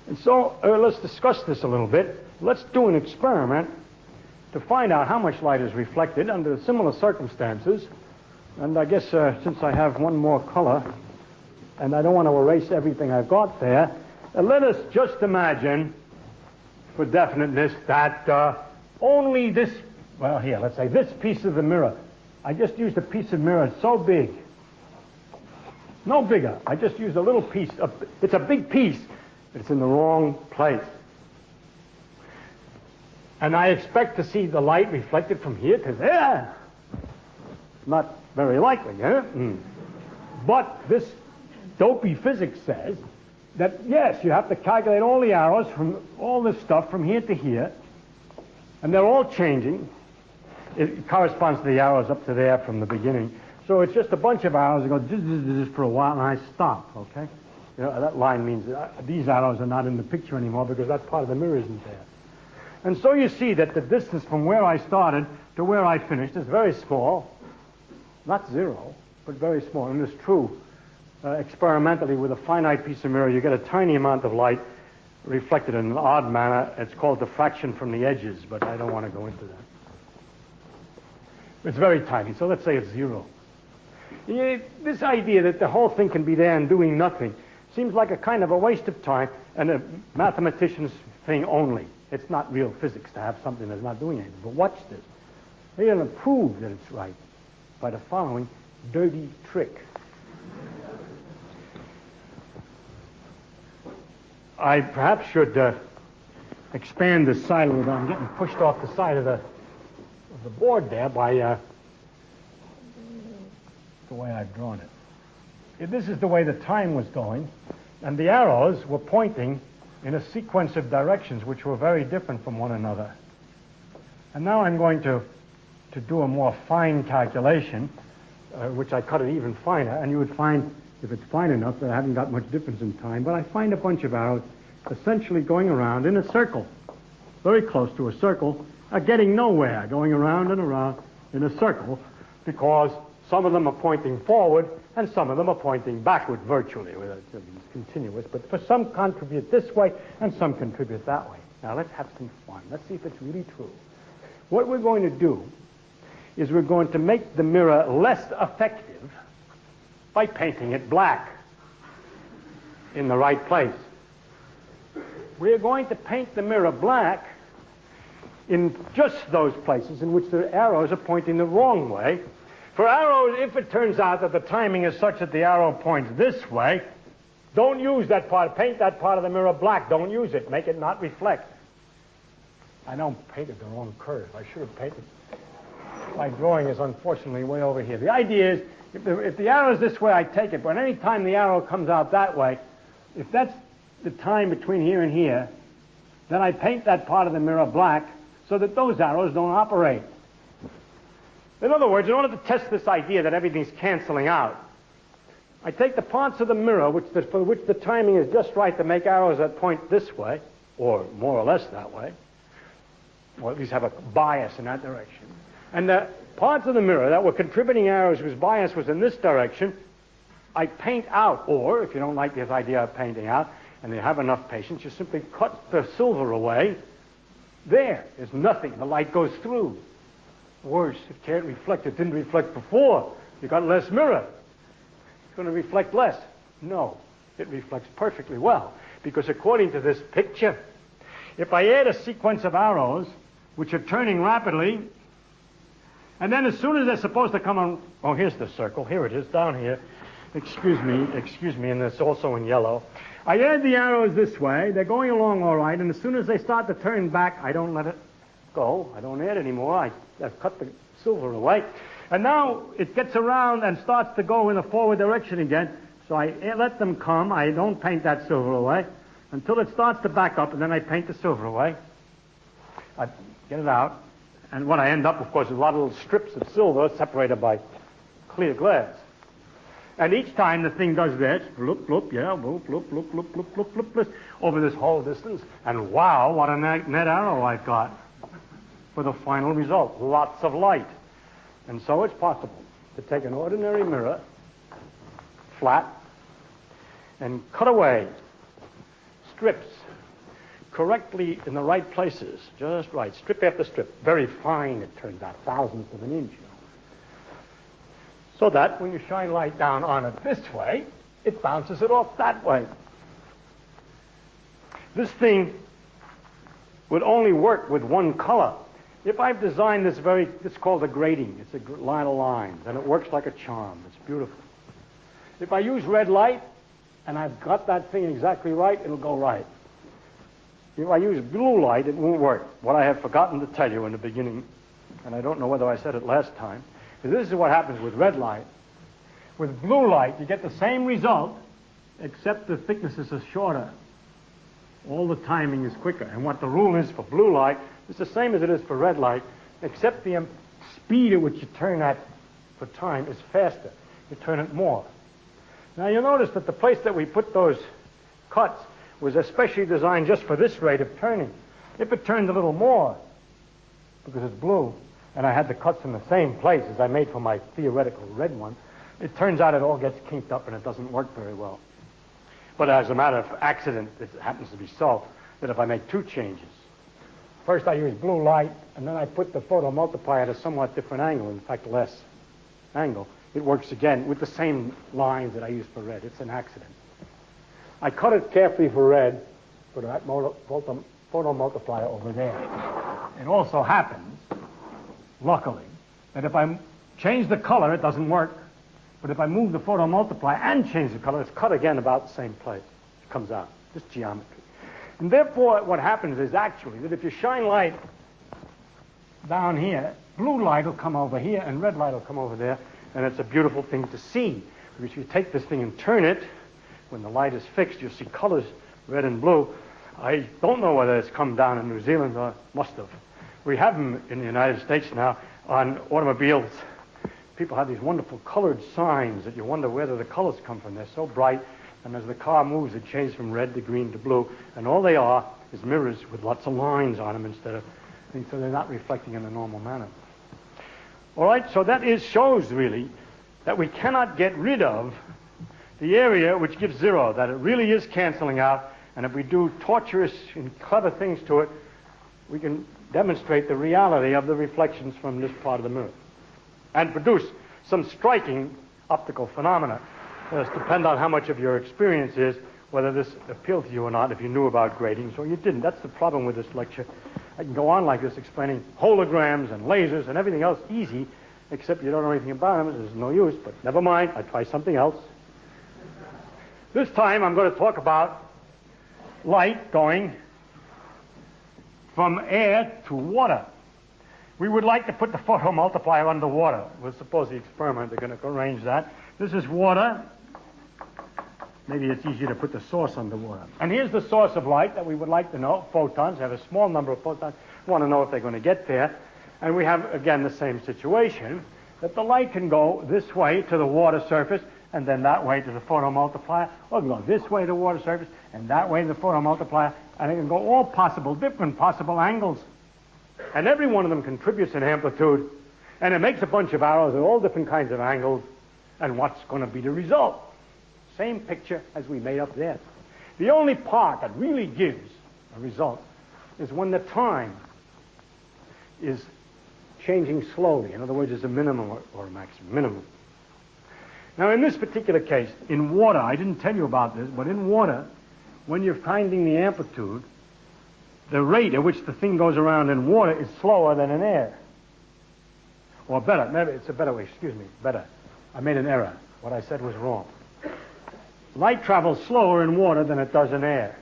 And so let's discuss this a little bit. Let's do an experiment to find out how much light is reflected under similar circumstances. And I guess since I have one more color, and I don't want to erase everything I've got there, let us just imagine, for definiteness, that only this, well here, let's say this piece of the mirror, I just used a piece of mirror so big, no bigger, I just used a little piece, it's a big piece, but it's in the wrong place. And I expect to see the light reflected from here to there. Not very likely, huh? But this dopey physics says that, yes, you have to calculate all the arrows from all this stuff from here to here, and they're all changing. It corresponds to the arrows up to there from the beginning. So it's just a bunch of arrows that go zzz for a while, and I stop, okay? You know, that line means that these arrows are not in the picture anymore because that part of the mirror isn't there. And so you see that the distance from where I started to where I finished is very small. Not zero, but very small. And it's true. Experimentally, with a finite piece of mirror, you get a tiny amount of light reflected in an odd manner. It's called diffraction from the edges, but I don't want to go into that. It's very tiny, so let's say it's zero. This idea that the whole thing can be there and doing nothing seems like a kind of a waste of time and a mathematician's thing only. It's not real physics to have something that's not doing anything. But watch this. They're going to prove that it's right by the following dirty trick. I perhaps should expand this side a little bit. I'm getting pushed off the side of the board there by the way I've drawn it. This is the way the time was going, and the arrows were pointing in a sequence of directions which were very different from one another. And now I'm going to do a more fine calculation, which I cut it even finer, and you would find, if it's fine enough, that I haven't got much difference in time, but I find a bunch of arrows essentially going around in a circle, very close to a circle, getting nowhere, going around and around in a circle, because some of them are pointing forward and some of them are pointing backward virtually. It's continuous, but for some contribute this way and some contribute that way. Now let's have some fun. Let's see if it's really true. What we're going to do is we're going to make the mirror less effective by painting it black in the right place. We're going to paint the mirror black in just those places in which the arrows are pointing the wrong way. For arrows, if it turns out that the timing is such that the arrow points this way, don't use that part. Paint that part of the mirror black. Don't use it. Make it not reflect. I don't painted the wrong curve. I should have painted. My drawing is unfortunately way over here. The idea is, if the arrow is this way, I take it. But any time the arrow comes out that way, if that's the time between here and here, Then I paint that part of the mirror black so that those arrows don't operate. In other words, in order to test this idea that everything's canceling out, I take the parts of the mirror for which the timing is just right to make arrows that point this way, or more or less that way, or at least have a bias in that direction. And the parts of the mirror that were contributing arrows whose bias was in this direction, I paint out. Or, if you don't like this idea of painting out, and you have enough patience, you simply cut the silver away. There's nothing. The light goes through. Worse, it can't reflect. It didn't reflect before. You got less mirror. It's going to reflect less. No, it reflects perfectly well. Because according to this picture, if I add a sequence of arrows, which are turning rapidly, and then as soon as they're supposed to come on, oh, here's the circle. Here it is, down here. Excuse me, and it's also in yellow. I add the arrows this way. They're going along all right, and as soon as they start to turn back, I don't let it go. I don't add anymore. I've cut the silver away. And now it gets around and starts to go in the forward direction again. So I let them come. I don't paint that silver away until it starts to back up, and then I paint the silver away. I get it out. And what I end up, of course, is a lot of little strips of silver separated by clear glass. And each time the thing does this, bloop, bloop, yeah, bloop, bloop, bloop, bloop, bloop, bloop, bloop, bloop, over this whole distance. And wow, what a net arrow I've got for the final result. Lots of light. And so it's possible to take an ordinary mirror, flat, and cut away strips correctly in the right places, just right, strip after strip. Very fine, it turns out, thousandths of an inch. So that when you shine light down on it this way, it bounces it off that way. This thing would only work with one color. If I've designed this it's called a grating. It's a line of lines, and it works like a charm. It's beautiful. If I use red light, and I've got that thing exactly right, it'll go right. If I use blue light, it won't work. What I have forgotten to tell you in the beginning, and I don't know whether I said it last time, is this is what happens with red light. With blue light, you get the same result, except the thicknesses are shorter. All the timing is quicker. And what the rule is for blue light is the same as it is for red light, except the speed at which you turn that for time is faster. You turn it more. Now you'll notice that the place that we put those cuts was especially designed just for this rate of turning. If it turned a little more, because it's blue, and I had the cuts in the same place as I made for my theoretical red one, it turns out it all gets kinked up and it doesn't work very well. But as a matter of accident, it happens to be so that if I make two changes, first I use blue light, and then I put the photo multiplier at a somewhat different angle, in fact less angle, it works again with the same lines that I used for red. It's an accident. I cut it carefully for red, put that photo multiplier over there. It also happens, luckily, that if I change the color, it doesn't work. But if I move the photo multiplier and change the color, it's cut again about the same place. It comes out, just geometry. And therefore, what happens is actually that if you shine light down here, blue light will come over here and red light will come over there, and it's a beautiful thing to see. Because if you take this thing and turn it, when the light is fixed, you'll see colors, red and blue. I don't know whether it's come down in New Zealand or must have. We have them in the United States now on automobiles. People have these wonderful colored signs that you wonder whether the colors come from. They're so bright, and as the car moves, it changes from red to green to blue, and all they are is mirrors with lots of lines on them instead of things, so they're not reflecting in a normal manner. All right, so that shows really that we cannot get rid of the area which gives zero, that it really is canceling out, and if we do torturous and clever things to it, we can demonstrate the reality of the reflections from this part of the mirror and produce some striking optical phenomena. It depends on how much of your experience is, whether this appealed to you or not, if you knew about gratings or you didn't. That's the problem with this lecture. I can go on like this explaining holograms and lasers and everything else easy, except you don't know anything about them. There's no use, but never mind. I try something else. This time I'm going to talk about light going from air to water. We would like to put the photo multiplier under water. We'll suppose the experiment, they're going to arrange that. This is water. Maybe it's easier to put the source underwater. And here's the source of light that we would like to know. Photons. We have a small number of photons. We want to know if they're going to get there. And we have, again, the same situation, that the light can go this way to the water surface, and then that way to the photomultiplier, or it can go this way to the water surface, and that way to the photomultiplier, and it can go all possible, different possible angles. And every one of them contributes an amplitude, and it makes a bunch of arrows at all different kinds of angles, and what's going to be the result? Same picture as we made up there. The only part that really gives a result is when the time is changing slowly. In other words, it's a minimum or a maximum. Minimum. Now, in this particular case, in water, I didn't tell you about this, but in water, when you're finding the amplitude, the rate at which the thing goes around in water is slower than in air. Or better, maybe it's a better way, excuse me, better. I made an error. What I said was wrong. Light travels slower in water than it does in air.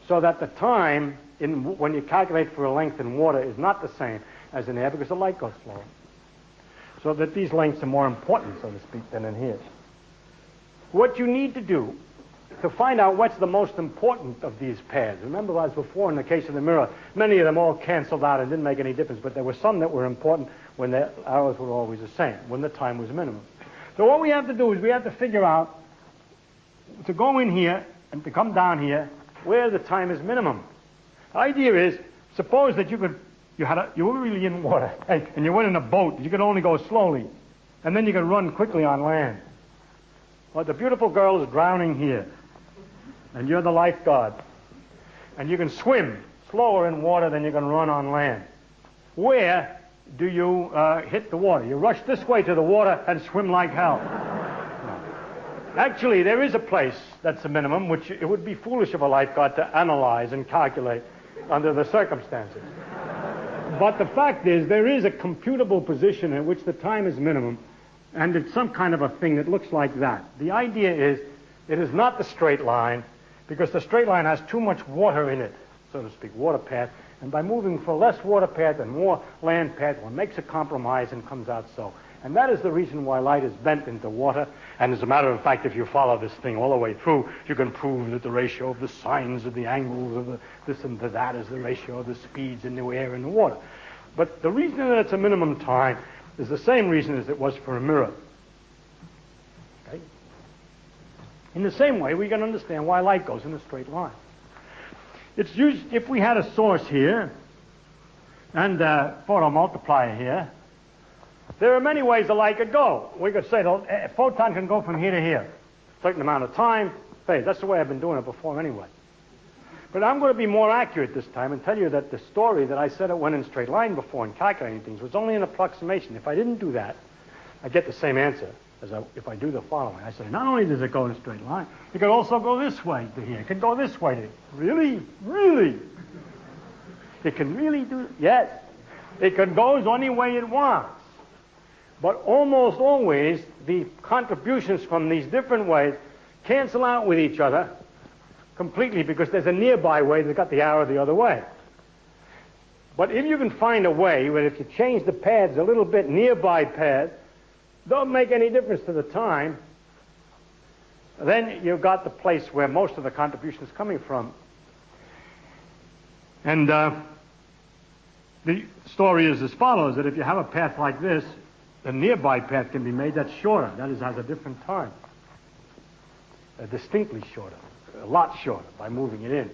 So that the time when you calculate for a length in water is not the same as in air because the light goes slower. So that these lengths are more important, so to speak, than in here. What you need to do to find out what's the most important of these pairs. Remember, as before in the case of the mirror, many of them all canceled out and didn't make any difference, but there were some that were important when the arrows were always the same, when the time was minimum. So what we have to do is we have to figure out, to go in here and to come down here, where the time is minimum. The idea is, suppose that you were really in water, and you went in a boat, you could only go slowly, and then you could run quickly on land. Well, the beautiful girl is drowning here, and you're the lifeguard, and you can swim slower in water than you can run on land. Where do you hit the water? You rush this way to the water and swim like hell. No. Actually, there is a place that's the minimum, which it would be foolish of a lifeguard to analyze and calculate under the circumstances. But the fact is, there is a computable position at which the time is minimum, and it's some kind of a thing that looks like that. The idea is, it is not the straight line, because the straight line has too much water in it, so to speak, water path, and by moving for less water path and more land path, one makes a compromise and comes out so. And that is the reason why light is bent into water, and as a matter of fact, if you follow this thing all the way through, you can prove that the ratio of the sines of the angles of the this and the that is the ratio of the speeds in the air and the water. But the reason that it's a minimum time is the same reason as it was for a mirror. Okay? In the same way, we can understand why light goes in a straight line. It's used, if we had a source here and a photomultiplier here, there are many ways the light could go. We could say a photon can go from here to here, a certain amount of time, phase. That's the way I've been doing it before anyway. But I'm going to be more accurate this time and tell you that the story that I said it went in straight line before in calculating things was only an approximation. If I didn't do that, I get the same answer as if I do the following. I say, not only does it go in a straight line, it could also go this way to here. It could go this way to here. Really? Really? It can really do, yes. It can go any way it wants. But almost always, the contributions from these different ways cancel out with each other completely because there's a nearby way that's got the arrow the other way. But if you can find a way where if you change the paths a little bit, nearby paths, don't make any difference to the time, then you've got the place where most of the contribution is coming from. And the story is as follows, that if you have a path like this, the nearby path can be made that's shorter. That is, has a different time. Distinctly shorter. A lot shorter by moving it in.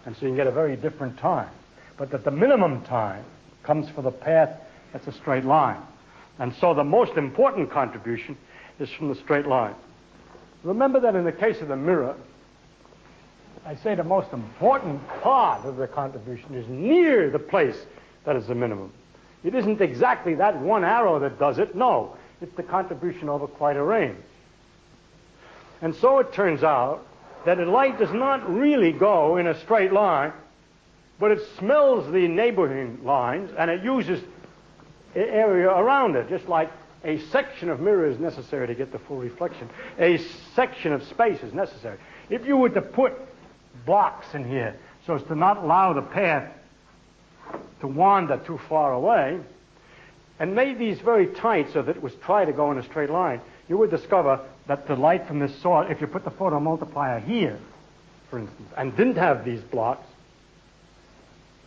And so you can get a very different time. But that the minimum time comes for the path that's a straight line. And so the most important contribution is from the straight line. Remember that in the case of the mirror, I say the most important part of the contribution is near the place that is the minimum. It isn't exactly that one arrow that does it. No, it's the contribution over quite a range. And so it turns out that a light does not really go in a straight line, but it smells the neighboring lines and it uses area around it, just like a section of mirror is necessary to get the full reflection. A section of space is necessary. If you were to put blocks in here so as to not allow the path to wander too far away, and made these very tight so that it was try to go in a straight line, you would discover that the light from this source, if you put the photomultiplier here, for instance, and didn't have these blocks,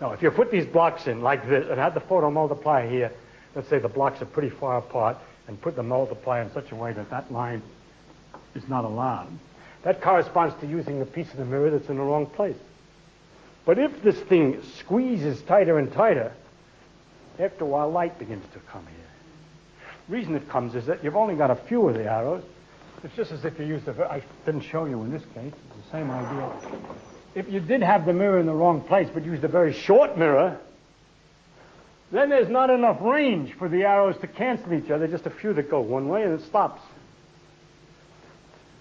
no, if you put these blocks in like this and had the photomultiplier here, let's say the blocks are pretty far apart, and put the multiplier in such a way that that line is not allowed, that corresponds to using a piece of the mirror that's in the wrong place. But if this thing squeezes tighter and tighter, after a while light begins to come here. The reason it comes is that you've only got a few of the arrows. It's just as if you used I didn't show you in this case. It's the same idea. If you did have the mirror in the wrong place but used a very short mirror, then there's not enough range for the arrows to cancel each other. Just a few that go one way and it stops.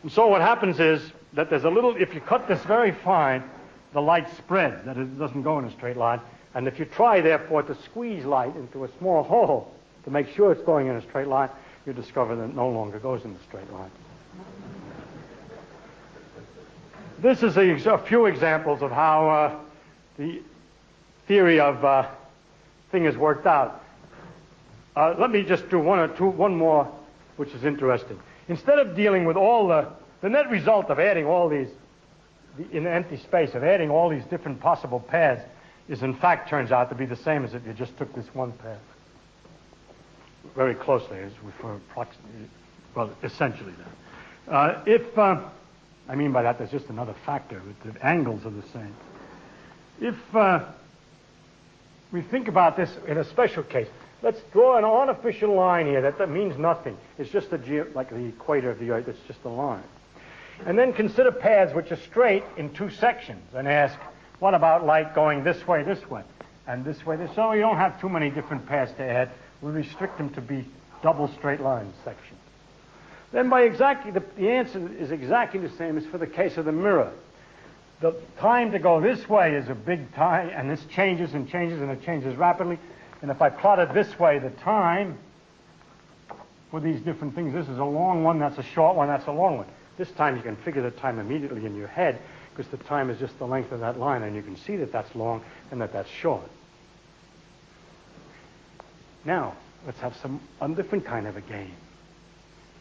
And so what happens is that there's a little, if you cut this very fine, the light spreads, that it doesn't go in a straight line. And if you try, therefore, to squeeze light into a small hole to make sure it's going in a straight line, you discover that it no longer goes in a straight line. This is a few examples of how the theory of thing is worked out. Let me just do one more, which is interesting. Instead of dealing with all the net result of adding all these, in empty space, of adding all these different possible paths, is in fact turns out to be the same as if you just took this one path. Very closely, as for approximately, well, essentially that. I mean by that, there's just another factor. The angles are the same. If we think about this in a special case, let's draw an artificial line here that means nothing. It's just like the equator of the Earth. It's just a line. And then consider paths which are straight in two sections and ask, what about light going this way, and this way? So you don't have too many different paths to add. We restrict them to be double straight line sections. Then by exactly, the answer is exactly the same as for the case of the mirror. The time to go this way is a big time, and this changes and changes, and it changes rapidly. And if I plot it this way, the time for these different things, this is a long one, that's a short one, that's a long one. This time you can figure the time immediately in your head, because the time is just the length of that line, and you can see that that's long and that that's short. Now, let's have a different kind of a game.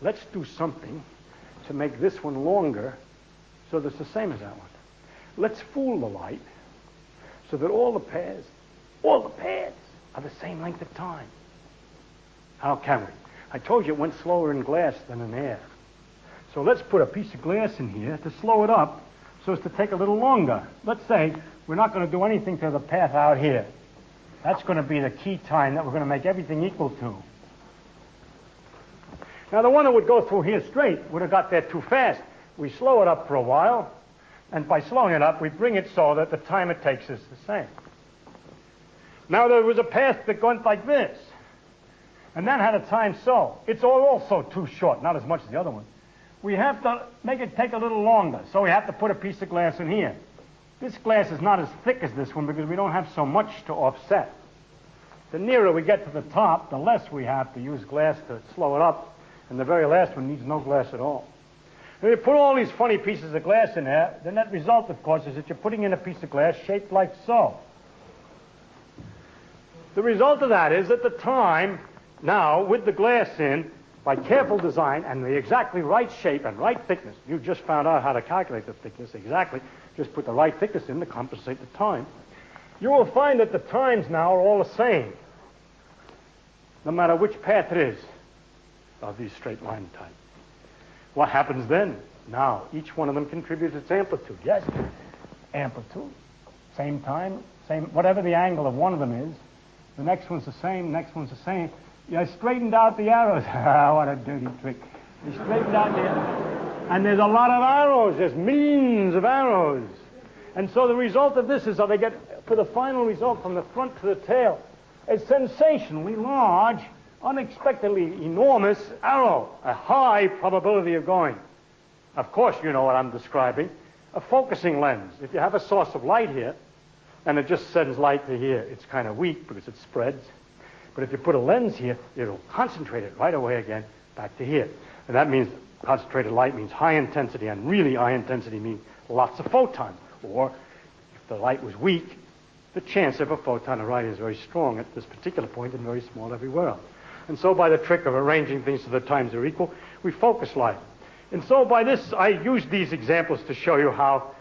Let's do something to make this one longer so that it's the same as that one. Let's fool the light so that all the paths are the same length of time. How can we? I told you it went slower in glass than in air. So let's put a piece of glass in here to slow it up so as to take a little longer. Let's say we're not going to do anything to the path out here. That's going to be the key time that we're going to make everything equal to. Now, the one that would go through here straight would have got there too fast. We slow it up for a while, and by slowing it up, we bring it so that the time it takes is the same. Now, there was a path that went like this, and that had a time so. It's also too short, not as much as the other one. We have to make it take a little longer, so we have to put a piece of glass in here. This glass is not as thick as this one because we don't have so much to offset. The nearer we get to the top, the less we have to use glass to slow it up, and the very last one needs no glass at all. When you put all these funny pieces of glass in there, the net result, of course, is that you're putting in a piece of glass shaped like so. The result of that is that the time, now, with the glass in, by careful design and the exactly right shape and right thickness, you just found out how to calculate the thickness exactly, just put the right thickness in to compensate the time, you will find that the times now are all the same, no matter which path it is of these straight line type. What happens then? Now, each one of them contributes its amplitude. Yes, amplitude, same time, same, whatever the angle of one of them is. The next one's the same, next one's the same. You straightened out the arrows. What a dirty trick. You straightened out the arrows. And there's a lot of arrows. There's millions of arrows. And so the result of this is that they get, for the final result from the front to the tail, a sensationally large, unexpectedly enormous arrow, a high probability of going. Of course, you know what I'm describing. A focusing lens. If you have a source of light here, and it just sends light to here, it's kind of weak because it spreads. But if you put a lens here, it'll concentrate it right away again back to here. And that means concentrated light means high intensity, and really high intensity means lots of photons. Or if the light was weak, the chance of a photon arriving is very strong at this particular point and very small everywhere else. And so by the trick of arranging things so that times are equal, we focus light. And so by this, I use these examples to show you how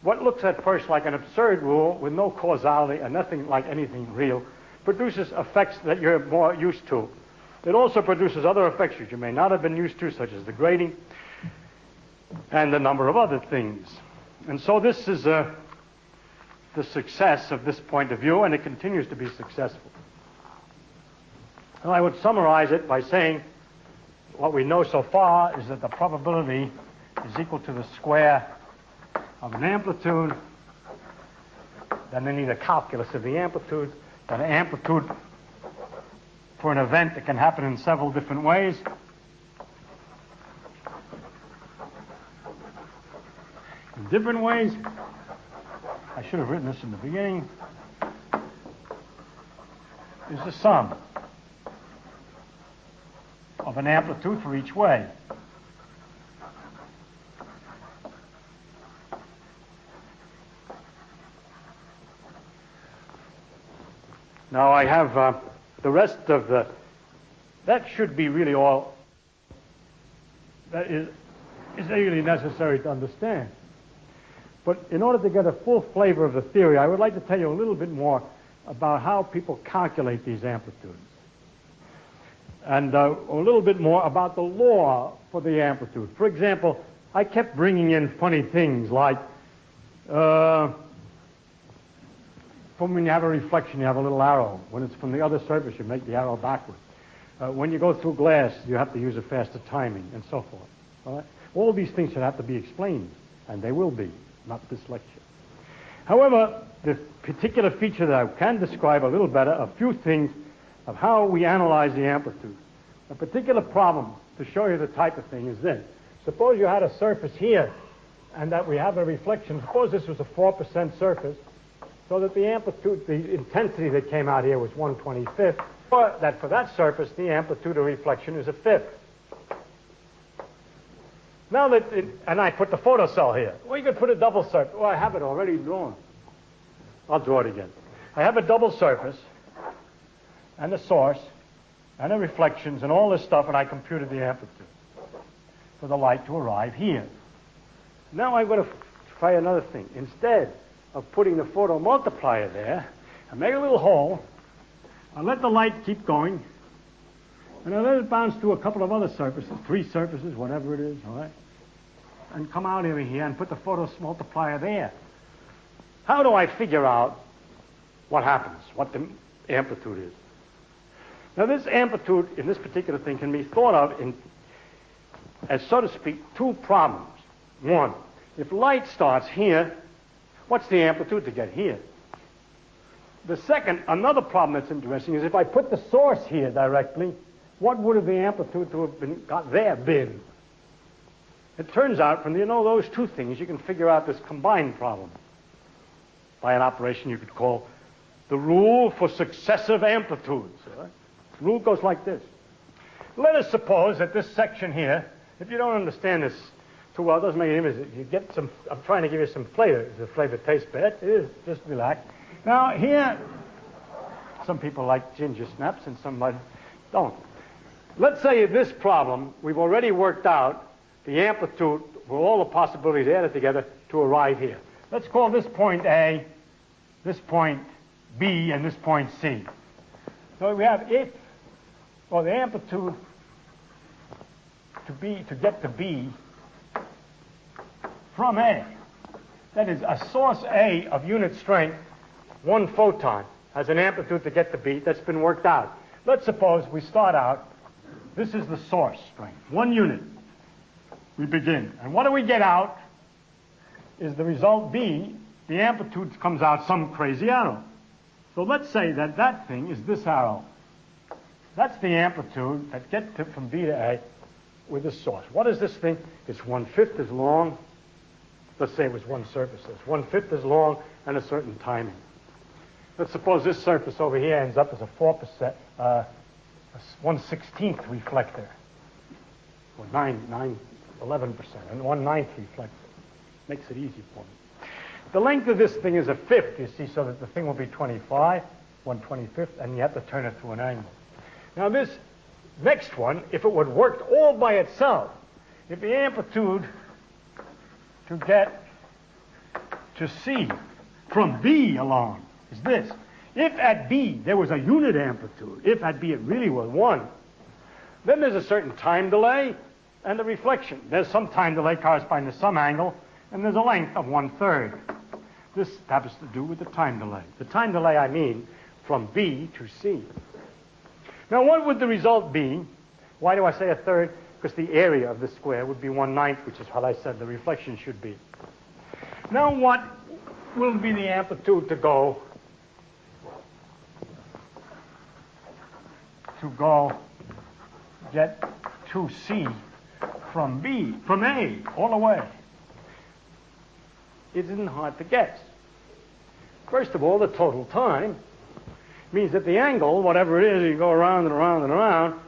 what looks at first like an absurd rule with no causality and nothing like anything real produces effects that you're more used to. It also produces other effects which you may not have been used to, such as the grading and a number of other things. And so this is the success of this point of view, and it continues to be successful. And I would summarize it by saying what we know so far is that the probability is equal to the square of an amplitude, then they need a calculus of the amplitude, then an amplitude for an event that can happen in several different ways. In different ways, I should have written this in the beginning, is the sum of an amplitude for each way. Now I have the rest of that should be really all that is really necessary to understand. But in order to get a full flavor of the theory, I would like to tell you a little bit more about how people calculate these amplitudes. And a little bit more about the law for the amplitude. For example, I kept bringing in funny things like from when you have a reflection, you have a little arrow. When it's from the other surface, you make the arrow backward. When you go through glass, you have to use a faster timing, and so forth. All right? All these things should have to be explained, and they will be, not this lecture. However, the particular feature that I can describe a little better, a few things of how we analyze the amplitude. A particular problem, to show you the type of thing, is this. Suppose you had a surface here, and that we have a reflection. Suppose this was a 4% surface, so that the amplitude, the intensity that came out here was 1/25th, or that for that surface, the amplitude of reflection is a fifth. Now that, and I put the photocell here. Well, you could put a double surface. Well, I have it already drawn. I'll draw it again. I have a double surface, and the source, and the reflections, and all this stuff, and I computed the amplitude for the light to arrive here. Now I'm going to try another thing. Instead of putting the photo multiplier there, I make a little hole, I let the light keep going, and I let it bounce to a couple of other surfaces, 3 surfaces, whatever it is, all right? And come out over here and put the photo multiplier there. How do I figure out what happens, what the amplitude is? Now this amplitude in this particular thing can be thought of in, as so to speak, 2 problems. One, if light starts here, what's the amplitude to get here? The second, another problem that's interesting, is if I put the source here directly, what would have the amplitude to have got there been? It turns out from those 2 things, you can figure out this combined problem by an operation you could call the rule for successive amplitudes. Right? The rule goes like this. Let us suppose that this section here, if you don't understand this too well, it doesn't make any difference. You get some, I'm trying to give you some flavor. If the flavor tastes bad, it is, just relax. Now here, some people like ginger snaps and some don't. Let's say this problem, we've already worked out the amplitude for all the possibilities added together to arrive here. Let's call this point A, this point B, and this point C. So we have the amplitude to get to B from A. That is, a source A of unit strength, 1 photon, has an amplitude to get to B. That's been worked out. Let's suppose we start out, this is the source strength, 1 unit. We begin. And what do we get out is the result B, the amplitude comes out some crazy arrow. So let's say that that thing is this arrow. That's the amplitude that gets from B to A with the source. What is this thing? It's 1/5 as long. Let's say it was 1 surface. It's 1/5 as long and a certain timing. Let's suppose this surface over here ends up as a 4%, 1/16th reflector, or 11%, and 1/9th reflector. Makes it easy for me. The length of this thing is a fifth, you see, so that the thing will be 25, 1/25th, and you have to turn it to an angle. Now this next one, if it would work all by itself, if the amplitude to get to C from B alone is this. If at B there was a unit amplitude, if at B it really was 1, then there's a certain time delay and a reflection. There's some time delay corresponding to some angle, and there's a length of 1/3. This happens to do with the time delay. The time delay, I mean, from B to C. Now, what would the result be? Why do I say 1/3? Because the area of the square would be 1/9, which is what I said the reflection should be. Now, what will be the amplitude to go get to C from A, all the way? It isn't hard to guess. First of all, the total time means that the angle, whatever it is, you go around and around and around,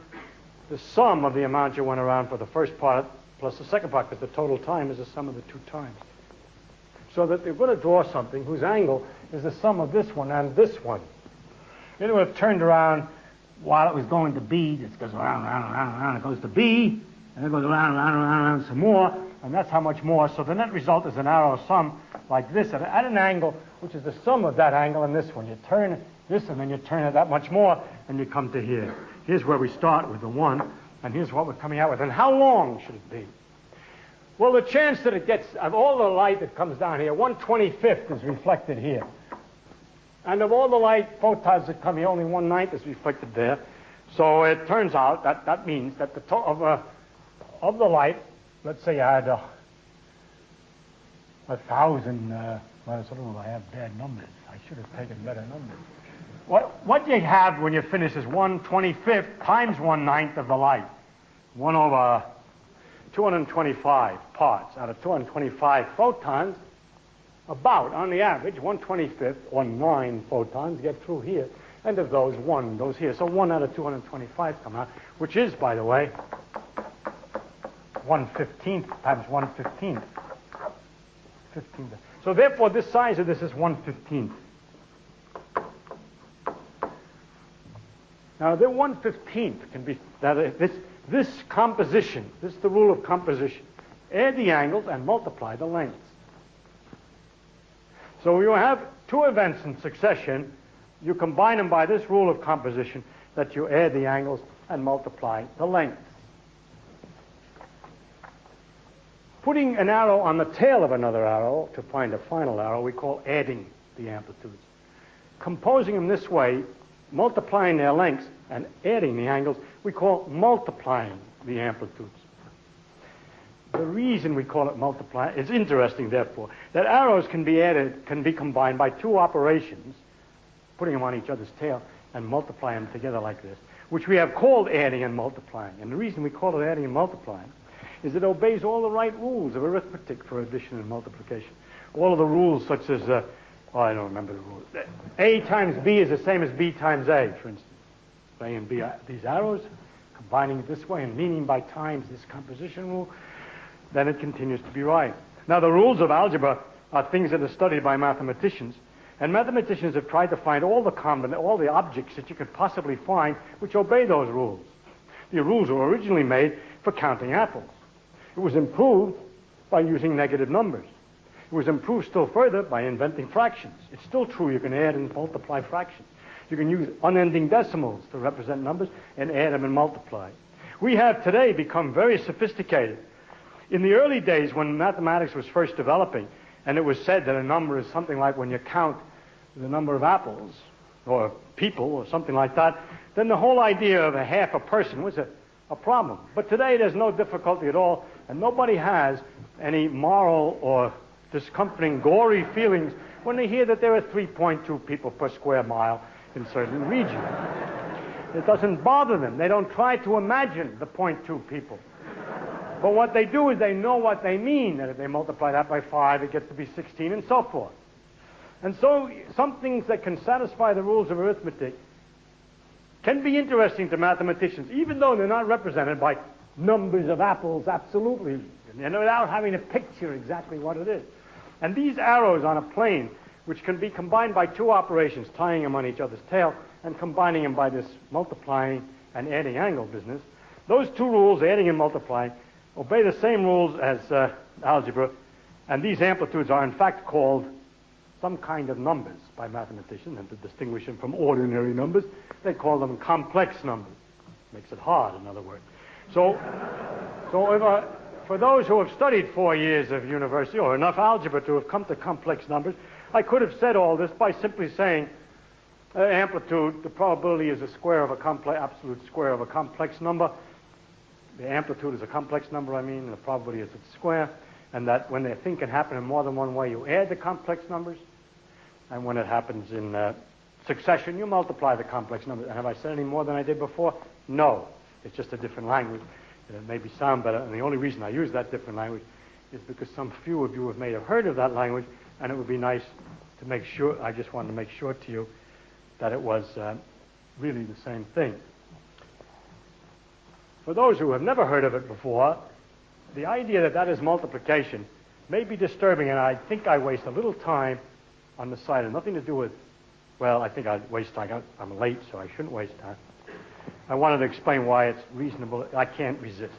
the sum of the amount you went around for the first part plus the second part, because the total time is the sum of the two times. So that you're going to draw something whose angle is the sum of this one and this one. It would have turned around while it was going to B. It goes around, around, around, around. It goes to B, and it goes around, around, around, around some more, and that's how much more. So the net result is an arrow sum like this at an angle, which is the sum of that angle and this one. You turn this, and then you turn it that much more, and you come to here. Here's where we start with the 1, and here's what we're coming out with. And how long should it be? Well, the chance that it gets, of all the light that comes down here, 1/25 is reflected here. And of all the light photons that come here, only 1/9 is reflected there. So it turns out that means that of the light, let's say I had 1,000, I have bad numbers. I should have taken better numbers. What you have when you finish is 1/25 times 1/9 of the light. 1 over 225 parts out of 225 photons, about, on the average, 1/25 or 9 photons get through here. And of those, 1 goes here. So 1 out of 225 come out, which is, by the way, 1/15 times 1/15. 15. So therefore, this size of this is 1/15. Now, the 1/15 can be, this composition, this is the rule of composition. Add the angles and multiply the lengths. So you have two events in succession. You combine them by this rule of composition, that you add the angles and multiply the lengths. Putting an arrow on the tail of another arrow to find a final arrow, we call adding the amplitudes. Composing them this way, multiplying their lengths and adding the angles, we call multiplying the amplitudes. The reason we call it multiplying is interesting, therefore, that arrows can be combined by two operations, putting them on each other's tail and multiplying them together like this, which we have called adding and multiplying. And the reason we call it adding and multiplying is it obeys all the right rules of arithmetic for addition and multiplication. All of the rules such as, I don't remember the rules. A times B is the same as B times A, for instance. A and B, these arrows, combining it this way and meaning by times this composition rule, then it continues to be right. Now, the rules of algebra are things that are studied by mathematicians, and mathematicians have tried to find all the objects that you could possibly find which obey those rules. The rules were originally made for counting apples. It was improved by using negative numbers. It was improved still further by inventing fractions. It's still true you can add and multiply fractions. You can use unending decimals to represent numbers and add them and multiply. We have today become very sophisticated. In the early days when mathematics was first developing, and it was said that a number is something like when you count the number of apples or people or something like that, then the whole idea of a half a person was a problem. But today there's no difficulty at all, and nobody has any moral or discomforting, gory feelings when they hear that there are 3.2 people per square mile in certain regions. It doesn't bother them. They don't try to imagine the 0.2 people. But what they do is they know what they mean, that if they multiply that by 5, it gets to be 16, and so forth. And so some things that can satisfy the rules of arithmetic can be interesting to mathematicians, even though they're not represented by numbers of apples, absolutely, and without having to picture exactly what it is. And these arrows on a plane, which can be combined by two operations, tying them on each other's tail and combining them by this multiplying and adding angle business, those two rules, adding and multiplying, obey the same rules as algebra, and these amplitudes are in fact called some kind of numbers by mathematicians, and to distinguish them from ordinary numbers, they call them complex numbers. Makes it hard, in other words. So for those who have studied 4 years of university, or enough algebra to have come to complex numbers, I could have said all this by simply saying amplitude, the probability is a square of a complex, absolute square of a complex number. The amplitude is a complex number, and the probability is its square, and that when the thing can happen in more than one way, you add the complex numbers, and when it happens in succession, you multiply the complex numbers. And have I said any more than I did before? No. It's just a different language. It maybe sound better, and the only reason I use that different language is because some few of you may have heard of that language, and it would be nice to make sure, I just wanted to make sure to you that it was really the same thing. For those who have never heard of it before, the idea that that is multiplication may be disturbing, and I think I waste a little time on the side. It has nothing to do with, well, I think I waste time. I'm late, so I shouldn't waste time. I wanted to explain why it's reasonable. I can't resist.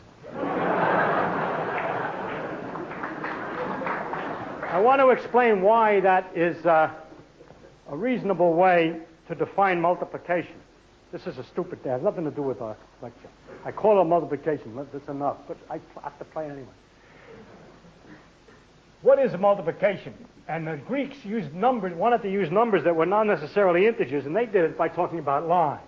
I want to explain why that is a reasonable way to define multiplication. This is a stupid thing. It has nothing to do with our lecture. I call it multiplication. That's enough, but I have to play it anyway. What is multiplication? And the Greeks wanted to use numbers that were not necessarily integers, and they did it by talking about line.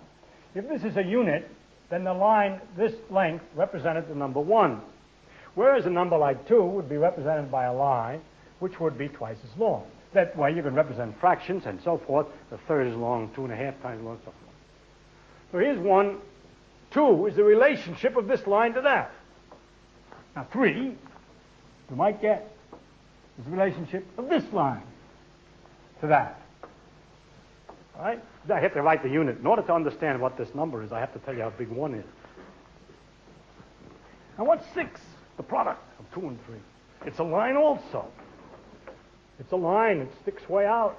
If this is a unit, then the line, this length, represented the number 1. Whereas a number like 2 would be represented by a line which would be twice as long. That way you can represent fractions and so forth. The third is long, 2.5 times long, so forth. So here's 1. 2 is the relationship of this line to that. Now 3, you might get, is the relationship of this line to that. All right? I have to write the unit. In order to understand what this number is, I have to tell you how big 1 is. And what's 6? The product of 2 and 3. It's a line also. It's a line. It sticks way out.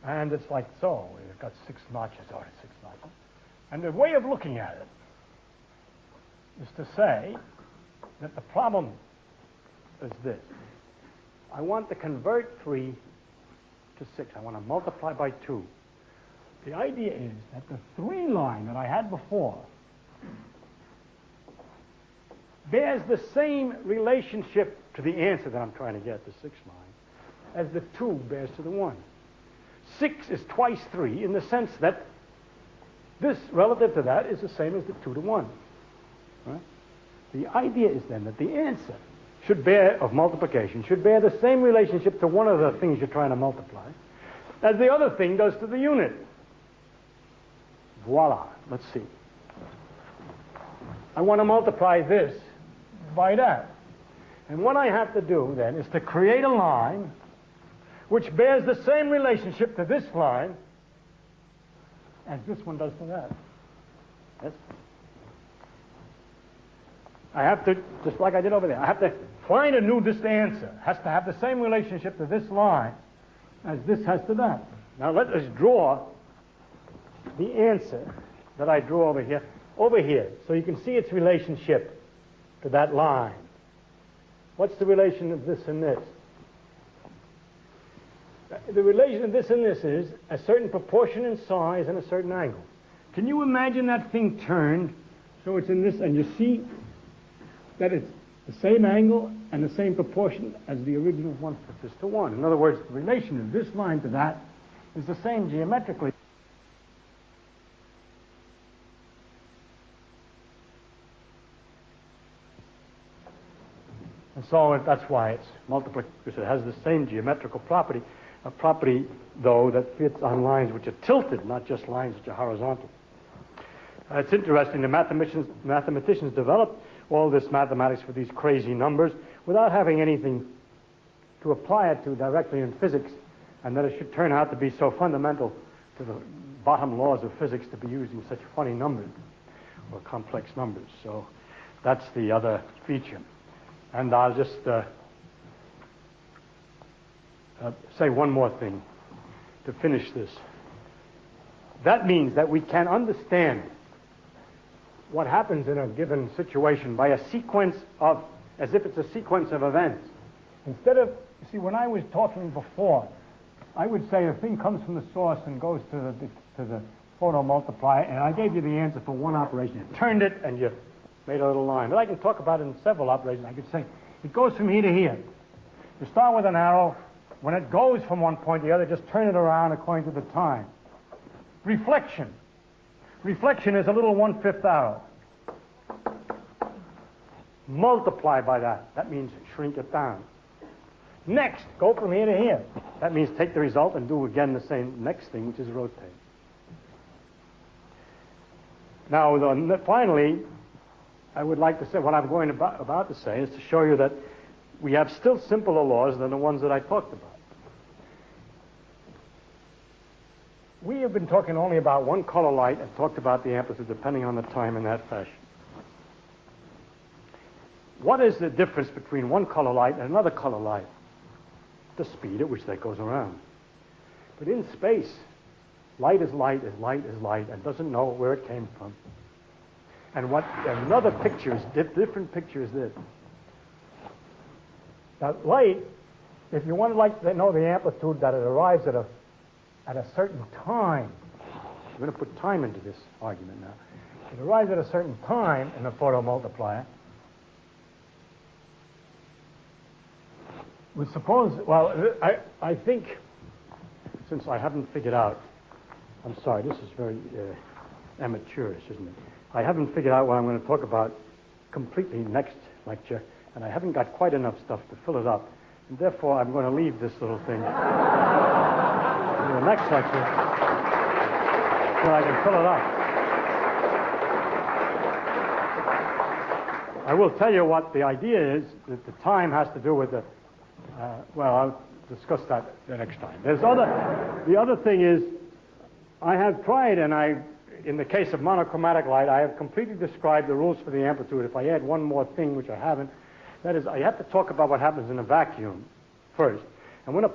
And it's like so. It's got 6 notches. Or 6 notches. And the way of looking at it is to say that the problem is this. I want to convert 3 to 6. I want to multiply by 2. The idea is that the 3 line that I had before bears the same relationship to the answer that I'm trying to get, the 6 line, as the 2 bears to the 1. 6 is twice 3 in the sense that this, relative to that, is the same as the 2 to 1. Right? The idea is then that the answer of multiplication should bear the same relationship to one of the things you're trying to multiply as the other thing does to the unit. Voila. Let's see. I want to multiply this by that. And what I have to do then is to create a line which bears the same relationship to this line as this one does to that. Yes? I have to, just like I did over there, I have to find a new answer. It has to have the same relationship to this line as this has to that. Now let us draw the answer that I drew over here, so you can see its relationship to that line. What's the relation of this and this? The relation of this and this is a certain proportion in size and a certain angle. Can you imagine that thing turned so it's in this, and you see that it's the same angle and the same proportion as the original 1/5 to 1. In other words, the relation of this line to that is the same geometrically. And so that's why it's multiplicative, because it has the same geometrical property, a property, though, that fits on lines which are tilted, not just lines which are horizontal. It's interesting, the mathematicians developed all this mathematics for these crazy numbers without having anything to apply it to directly in physics, and that it should turn out to be so fundamental to the bottom laws of physics to be using such funny numbers or complex numbers. So that's the other feature. And I'll just say one more thing to finish this. That means that we can understand what happens in a given situation by a sequence of, as if it's a sequence of events. Instead of, you see, when I was talking before, I would say a thing comes from the source and goes to the photomultiplier, and I gave you the answer for one operation. You turned it and you made a little line. But I can talk about it in several operations. I could say it goes from here to here. You start with an arrow. When it goes from one point to the other, just turn it around according to the time. Reflection. Reflection is a little 1/5 arrow. Multiply by that. That means shrink it down. Next, go from here to here. That means take the result and do again the same next thing, which is rotate. Now, finally, I would like to say, what I'm going about to say is to show you that we have still simpler laws than the ones that I talked about. We have been talking only about one color light and talked about the amplitude depending on the time in that fashion. What is the difference between one color light and another color light? The speed at which that goes around. But in space, light is light is light is light and doesn't know where it came from. And what another picture is, different picture is this. Now, light, if you want to know the amplitude that it arrives at a certain time, we're going to put time into this argument now. It arrives at a certain time in the photomultiplier. We suppose, well, I think, since I haven't figured out, I'm sorry, this is very amateurish, isn't it? I haven't figured out what I'm going to talk about completely next lecture, and I haven't got quite enough stuff to fill it up. And therefore, I'm going to leave this little thing in the next lecture so I can fill it up. I will tell you what the idea is, that the time has to do with the, well, I'll discuss that the next time. The other thing is, I have tried, and in the case of monochromatic light, I have completely described the rules for the amplitude. If I add one more thing, which I haven't, that is, I have to talk about what happens in a vacuum first. And when a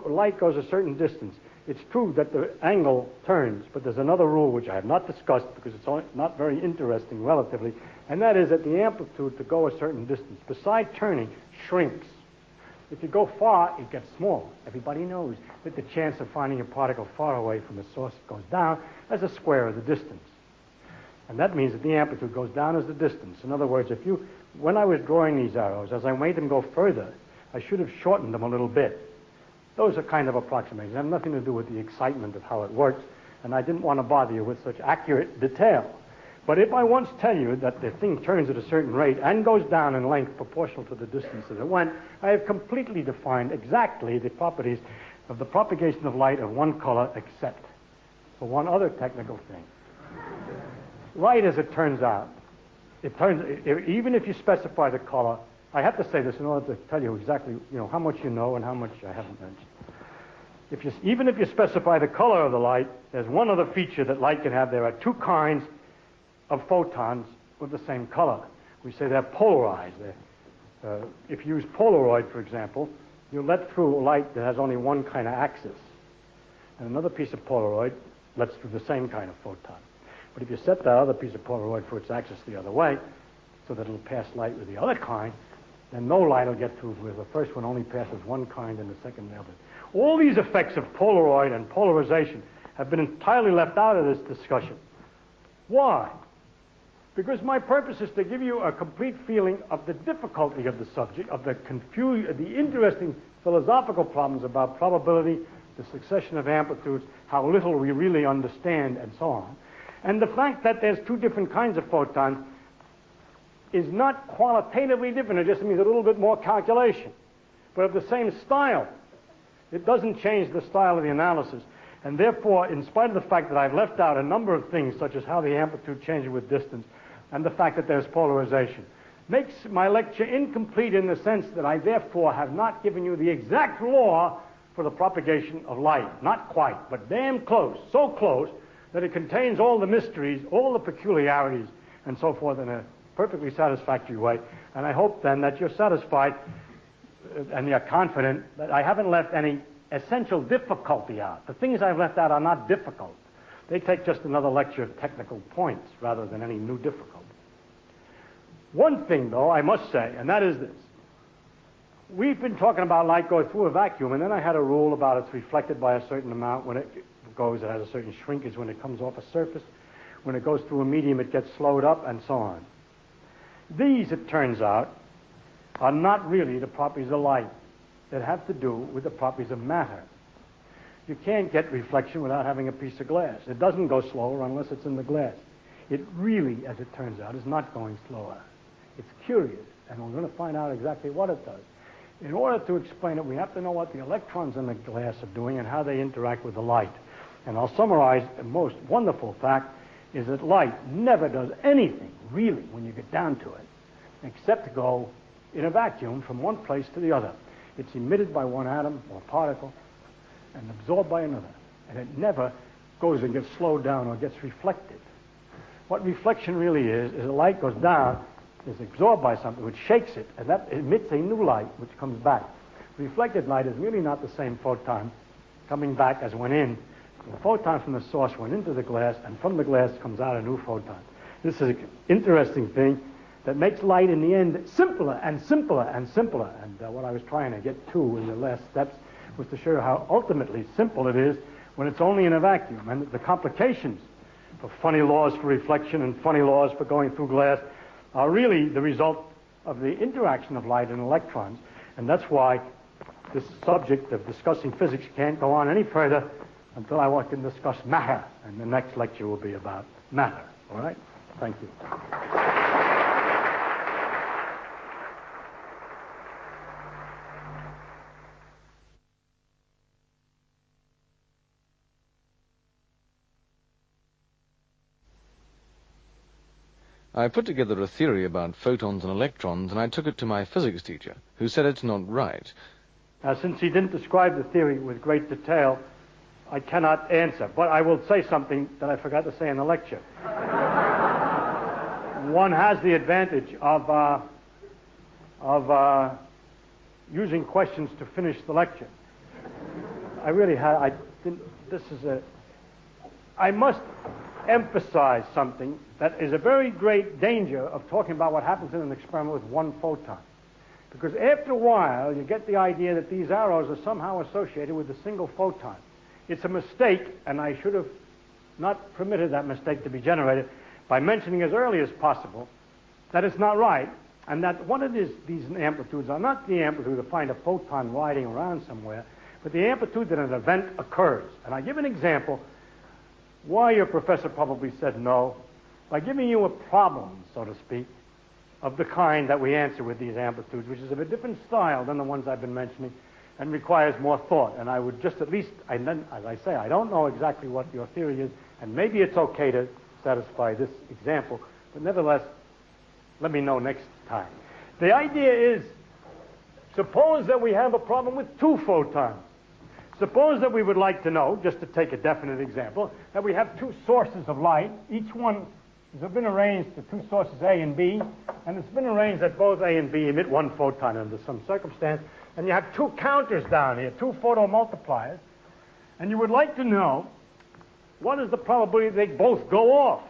light goes a certain distance, it's true that the angle turns, but there's another rule which I have not discussed because it's not very interesting relatively, and that is that the amplitude to go a certain distance, besides turning, shrinks. If you go far, it gets small. Everybody knows that the chance of finding a particle far away from the source goes down as a square of the distance. And that means that the amplitude goes down as the distance. In other words, when I was drawing these arrows, as I made them go further, I should have shortened them a little bit. Those are kind of approximations. They have nothing to do with the excitement of how it works, and I didn't want to bother you with such accurate detail. But if I once tell you that the thing turns at a certain rate and goes down in length proportional to the distance that it went, I have completely defined exactly the properties of the propagation of light of one color except for one other technical thing. Light, as it turns out, even if you specify the color, I have to say this in order to tell you exactly how much you know and how much I haven't mentioned. Even if you specify the color of the light, there's one other feature that light can have. There are two kinds of photons with the same color. We say they're polarized. If you use Polaroid, for example, you let through light that has only one kind of axis. And another piece of Polaroid lets through the same kind of photon. But if you set that other piece of Polaroid for its axis the other way, so that it'll pass light with the other kind, then no light will get through where the first one only passes one kind and the second the other. All these effects of Polaroid and polarization have been entirely left out of this discussion. Why? Because my purpose is to give you a complete feeling of the difficulty of the subject, of the interesting philosophical problems about probability, the succession of amplitudes, how little we really understand, and so on. And the fact that there's two different kinds of photons is not qualitatively different. It just means a little bit more calculation, but of the same style. It doesn't change the style of the analysis. And therefore, in spite of the fact that I've left out a number of things, such as how the amplitude changes with distance, and the fact that there's polarization, makes my lecture incomplete in the sense that I therefore have not given you the exact law for the propagation of light. Not quite, but damn close. So close that it contains all the mysteries, all the peculiarities, and so forth in a perfectly satisfactory way. And I hope then that you're satisfied and you're confident that I haven't left any essential difficulty out. The things I've left out are not difficult. They take just another lecture of technical points rather than any new difficulty. One thing, though, I must say, and that is this. We've been talking about light going through a vacuum, and then I had a rule about it's reflected by a certain amount when it goes. It has a certain shrinkage when it comes off a surface. When it goes through a medium, it gets slowed up, and so on. These, it turns out, are not really the properties of light. They have to do with the properties of matter. You can't get reflection without having a piece of glass. It doesn't go slower unless it's in the glass. It really, as it turns out, is not going slower. It's curious, and we're going to find out exactly what it does. In order to explain it, we have to know what the electrons in the glass are doing and how they interact with the light. And I'll summarize the most wonderful fact is that light never does anything, really, when you get down to it, except to go in a vacuum from one place to the other. It's emitted by one atom or particle and absorbed by another. And it never goes and gets slowed down or gets reflected. What reflection really is the light goes down, is absorbed by something, which shakes it, and that emits a new light, which comes back. Reflected light is really not the same photon coming back as went in. The photon from the source went into the glass, and from the glass comes out a new photon. This is an interesting thing that makes light in the end simpler and simpler and simpler. And what I was trying to get to in the last steps was to show you how ultimately simple it is when it's only in a vacuum. And the complications for funny laws for reflection and funny laws for going through glass are really the result of the interaction of light and electrons. And that's why this subject of discussing physics can't go on any further until I can discuss matter. And the next lecture will be about matter. All right? Thank you.
I put together a theory about photons and electrons, and I took it to my physics teacher, who said it's not right.
Since he didn't describe the theory with great detail, I cannot answer. But I will say something that I forgot to say in the lecture. One has the advantage of using questions to finish the lecture. I really have. I must emphasize something that is a very great danger of talking about what happens in an experiment with one photon. Because after a while, you get the idea that these arrows are somehow associated with a single photon. It's a mistake, and I should have not permitted that mistake to be generated by mentioning as early as possible that it's not right, and that one of these amplitudes are not the amplitude to find a photon riding around somewhere, but the amplitude that an event occurs. And I give an example why your professor probably said no, by giving you a problem, so to speak, of the kind that we answer with these amplitudes, which is of a different style than the ones I've been mentioning, and requires more thought. And I would just at least, and then, as I say, I don't know exactly what your theory is, and maybe it's okay to satisfy this example, but nevertheless, let me know next time. The idea is, suppose that we have a problem with two photons. Suppose that we would like to know, just to take a definite example, that we have two sources of light. Each one has been arranged to two sources A and B, and it's been arranged that both A and B emit one photon under some circumstance, and you have two counters down here, two photomultipliers, and you would like to know what is the probability they both go off.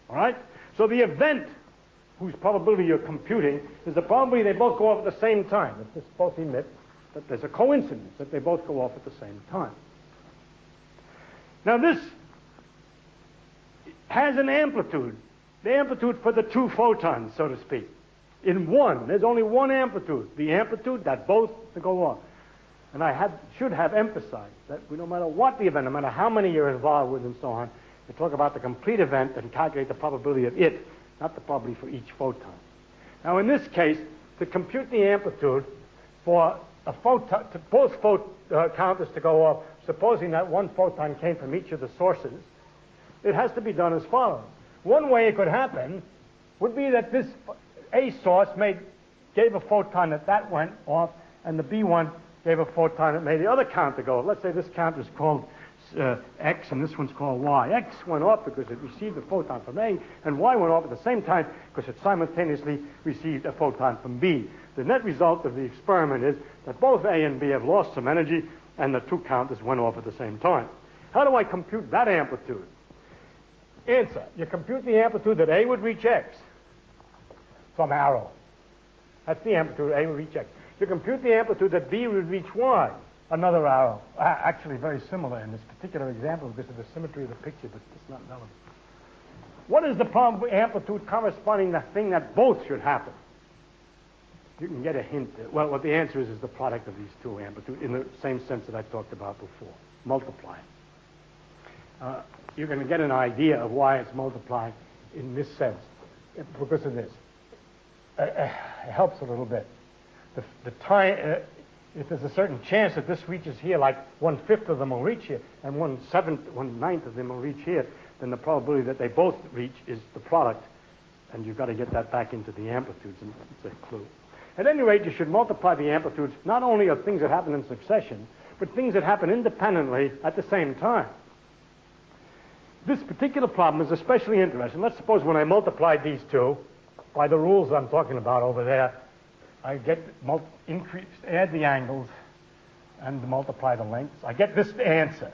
All right? So the event whose probability you're computing is the probability they both go off at the same time. If this both emit, that there's a coincidence that they both go off at the same time. Now this has an amplitude, the amplitude for the two photons, so to speak. In one, there's only one amplitude, the amplitude that both go off. And I should have emphasized that no matter what the event, no matter how many you're involved with and so on, you talk about the complete event and calculate the probability of it, not the probability for each photon. Now in this case, to compute the amplitude for a photon, to both counters to go off, supposing that one photon came from each of the sources, it has to be done as follows. One way it could happen would be that this A source gave a photon that went off, and the B one gave a photon that made the other counter go off. Let's say this counter is called X, and this one's called Y. X went off because it received a photon from A, and Y went off at the same time because it simultaneously received a photon from B. The net result of the experiment is that both A and B have lost some energy, and the two counters went off at the same time. How do I compute that amplitude? Answer. You compute the amplitude that A would reach X. Some arrow. That's the amplitude A would reach X. You compute the amplitude that B would reach Y. Another arrow. Actually very similar in this particular example because of the symmetry of the picture, but it's not relevant. What is the probable amplitude corresponding to the thing that both should happen? You can get a hint. Well, what the answer is the product of these two amplitudes in the same sense that I talked about before. Multiplying. You're going to get an idea of why it's multiplying in this sense because of this. It helps a little bit. The time, if there's a certain chance that this reaches here, like 1/5 of them will reach here, and 1/9 of them will reach here, then the probability that they both reach is the product, and you've got to get that back into the amplitudes, and it's a clue. At any rate, you should multiply the amplitudes not only of things that happen in succession, but things that happen independently at the same time. This particular problem is especially interesting. Let's suppose when I multiplied these two, by the rules I'm talking about over there, I get add the angles and multiply the lengths. I get this answer.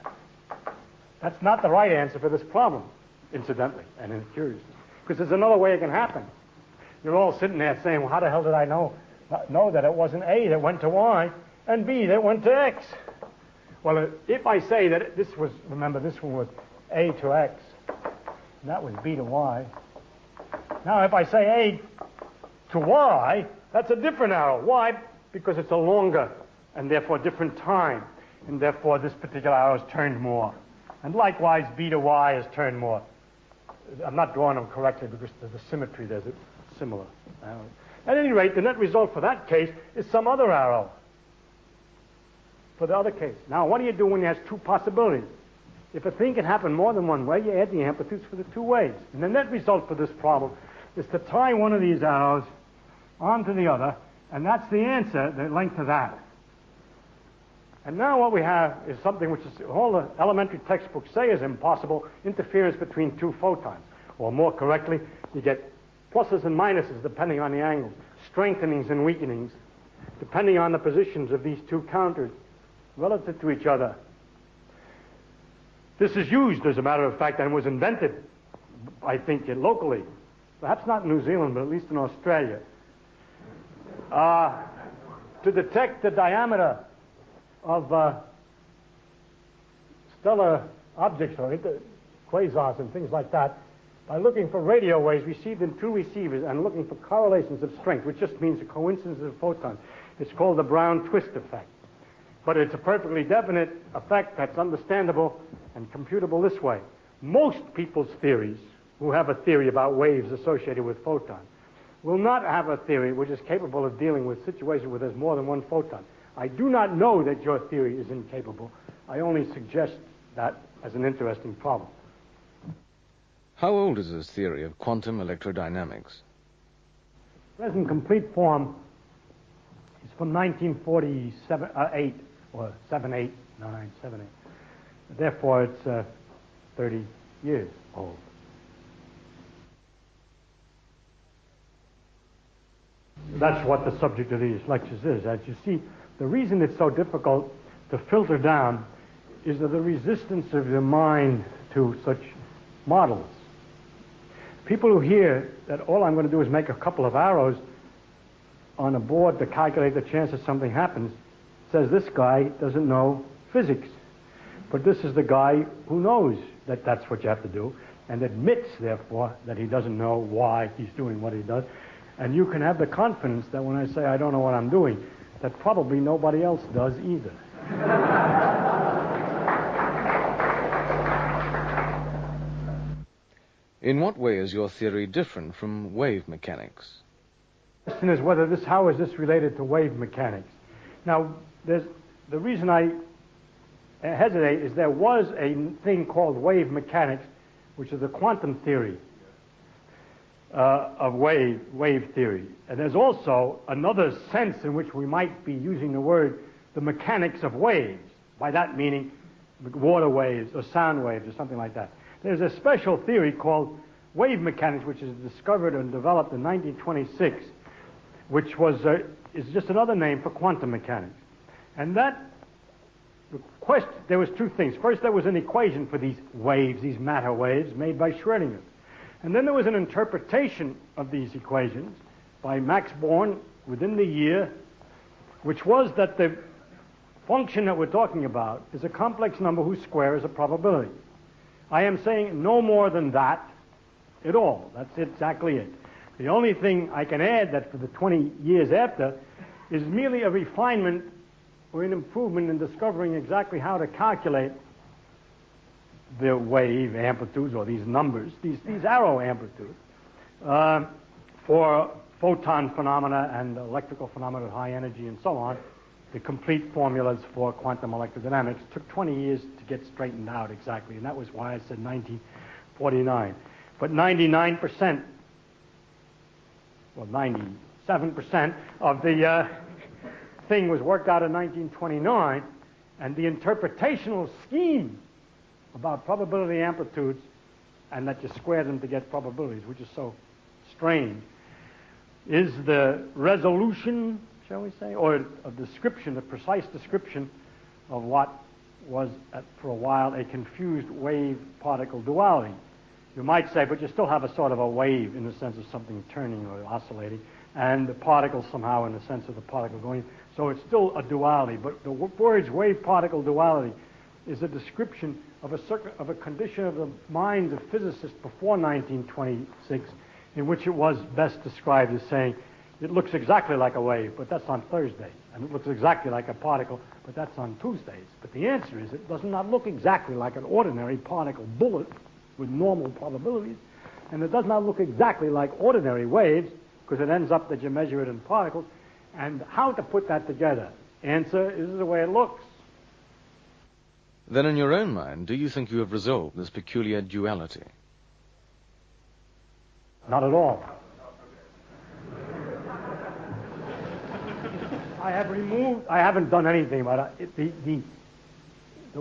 That's not the right answer for this problem, incidentally, and curiously, because there's another way it can happen. You're all sitting there saying, well, how the hell did I know that it wasn't A that went to Y and B that went to X? Well, if I say that this was, remember, this one was A to X, and that was B to Y. Now, if I say A to Y, that's a different arrow. Why? Because it's a longer and therefore different time, and therefore this particular arrow is turned more. And likewise, B to Y is turned more. I'm not drawing them correctly because there's a symmetry. There's a similar arrow. At any rate, the net result for that case is some other arrow for the other case. Now, what do you do when you have two possibilities? If a thing can happen more than one way, you add the amplitudes for the two ways. And the net result for this problem is to tie one of these arrows onto the other, and that's the answer, the length of that. And now what we have is something which is all the elementary textbooks say is impossible, interference between two photons. Or more correctly, you get pluses and minuses depending on the angles, strengthenings and weakenings, depending on the positions of these two counters relative to each other. This is used, as a matter of fact, and was invented, I think, locally. Perhaps not in New Zealand, but at least in Australia. To detect the diameter of stellar objects or quasars and things like that by looking for radio waves received in two receivers and looking for correlations of strength, which just means a coincidence of photons. It's called the Brown twist effect. But it's a perfectly definite effect that's understandable and computable this way. Most people's theories who have a theory about waves associated with photons will not have a theory which is capable of dealing with situations where there's more than one photon. I do not know that your theory is incapable. I only suggest that as an interesting problem.
How old is this theory of quantum electrodynamics?
Present complete form is from 1948 or 78, 9, 78. Therefore, it's 30 years old. That's what the subject of these lectures is. As you see, the reason it's so difficult to filter down is the resistance of the mind to such models. People who hear that all I'm going to do is make a couple of arrows on a board to calculate the chance that something happens, says this guy doesn't know physics. But this is the guy who knows that that's what you have to do and admits, therefore, that he doesn't know why he's doing what he does. And you can have the confidence that when I say I don't know what I'm doing, that probably nobody else does either.
In what way is your theory different from wave mechanics?
The question is how is this related to wave mechanics? Now, the reason I hesitate is there was a thing called wave mechanics, which is the quantum theory of wave theory. And there's also another sense in which we might be using the word the mechanics of waves, by that meaning water waves or sound waves or something like that. There's a special theory called wave mechanics, which is discovered and developed in 1926, which is just another name for quantum mechanics. And that there was two things. First, there was an equation for these waves, these matter waves, made by Schrödinger. And then there was an interpretation of these equations by Max Born within the year, which was that the function that we're talking about is a complex number whose square is a probability. I am saying no more than that at all. That's exactly it. The only thing I can add that for the 20 years after is merely a refinement or an improvement in discovering exactly how to calculate the wave amplitudes, or these numbers, these arrow amplitudes, for photon phenomena and electrical phenomena of high energy and so on. The complete formulas for quantum electrodynamics took 20 years to get straightened out exactly, and that was why I said 1949. But 99%, well, 97% of the thing was worked out in 1929, and the interpretational scheme about probability amplitudes, and that you square them to get probabilities, which is so strange, is the resolution, shall we say, or a description, a precise description of what was, for a while, a confused wave-particle duality. You might say, but you still have a sort of a wave in the sense of something turning or oscillating, and the particle somehow in the sense of the particle going. So it's still a duality, but the words wave-particle duality is a description of a condition of the minds of physicists before 1926, in which it was best described as saying, it looks exactly like a wave, but that's on Thursday. And it looks exactly like a particle, but that's on Tuesdays. But the answer is it does not look exactly like an ordinary particle bullet with normal probabilities. And it does not look exactly like ordinary waves, because it ends up that you measure it in particles. And how to put that together? Answer is the way it looks.
Then in your own mind, do you think you have resolved this peculiar duality?
Not at all. I haven't done anything about it. The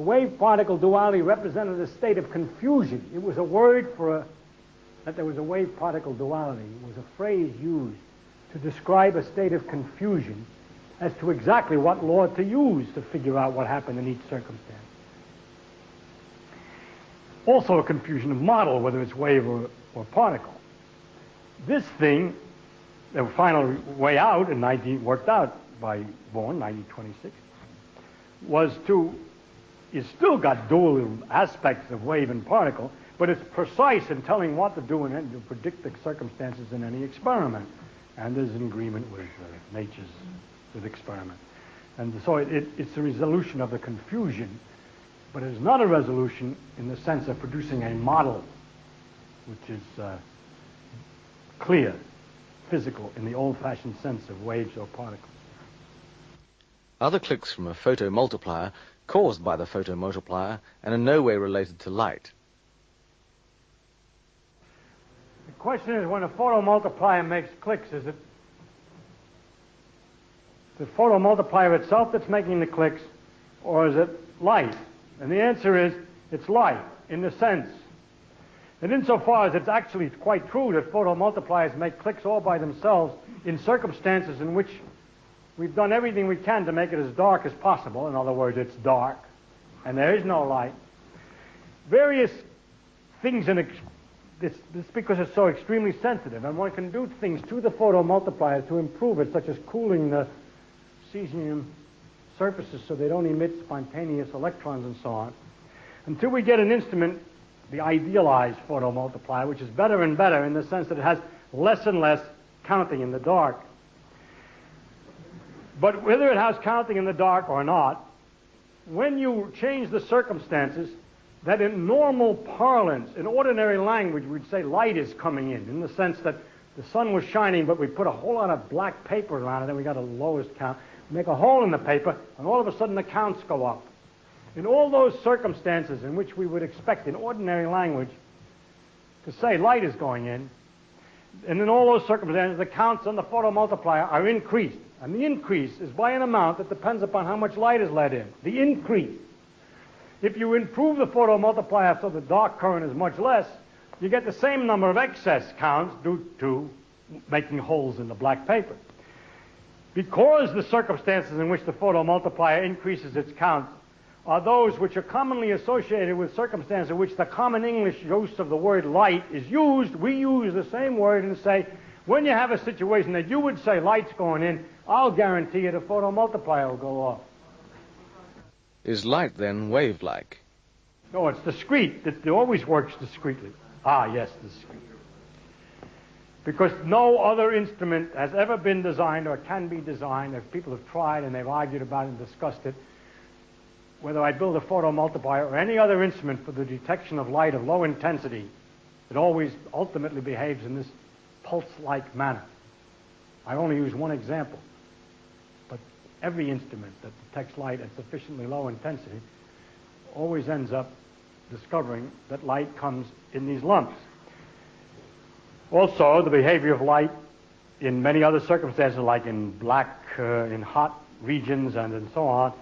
wave-particle duality represented a state of confusion. It was a word for that there was a wave-particle duality. It was a phrase used to describe a state of confusion as to exactly what law to use to figure out what happened in each circumstance. Also a confusion of model, whether it's wave or particle. This thing, the final way out, worked out by Born, 1926, it's still got dual aspects of wave and particle, but it's precise in telling what to do and to predict the circumstances in any experiment. And there's an agreement with nature's experiment. And so it's a resolution of the confusion, but it is not a resolution in the sense of producing a model which is clear, physical, in the old-fashioned sense of waves or particles.
Are the clicks from a photomultiplier caused by the photomultiplier and in no way related to light?
The question is, when a photomultiplier makes clicks, is it the photomultiplier itself that's making the clicks, or is it light? And the answer is, it's light, in the sense. And insofar as it's actually quite true that photomultipliers make clicks all by themselves in circumstances in which we've done everything we can to make it as dark as possible. In other words, it's dark, and there is no light. Various things it's because it's so extremely sensitive, and one can do things to the photomultiplier to improve it, such as cooling the cesium surfaces so they don't emit spontaneous electrons and so on, until we get an instrument, the idealized photomultiplier, which is better and better in the sense that it has less and less counting in the dark. But whether it has counting in the dark or not, when you change the circumstances, that in normal parlance, in ordinary language, we'd say light is coming in the sense that the sun was shining, but we put a whole lot of black paper around it, and we got a lowest count, make a hole in the paper, and all of a sudden the counts go up. In all those circumstances in which we would expect in ordinary language to say light is going in, and in all those circumstances the counts on the photomultiplier are increased. And the increase is by an amount that depends upon how much light is let in. The increase. If you improve the photomultiplier so the dark current is much less, you get the same number of excess counts due to making holes in the black paper. Because the circumstances in which the photomultiplier increases its count are those which are commonly associated with circumstances in which the common English use of the word light is used. We use the same word and say, when you have a situation that you would say light's going in, I'll guarantee you the photomultiplier will go off.
Is light then wave-like?
No, it's discrete. It always works discretely. Ah, yes, discrete. Because no other instrument has ever been designed or can be designed, if people have tried and they've argued about it and discussed it, whether I build a photomultiplier or any other instrument for the detection of light of low intensity, it always ultimately behaves in this pulse-like manner. I only use one example, but every instrument that detects light at sufficiently low intensity always ends up discovering that light comes in these lumps. Also, the behavior of light in many other circumstances, like in in hot regions and so on,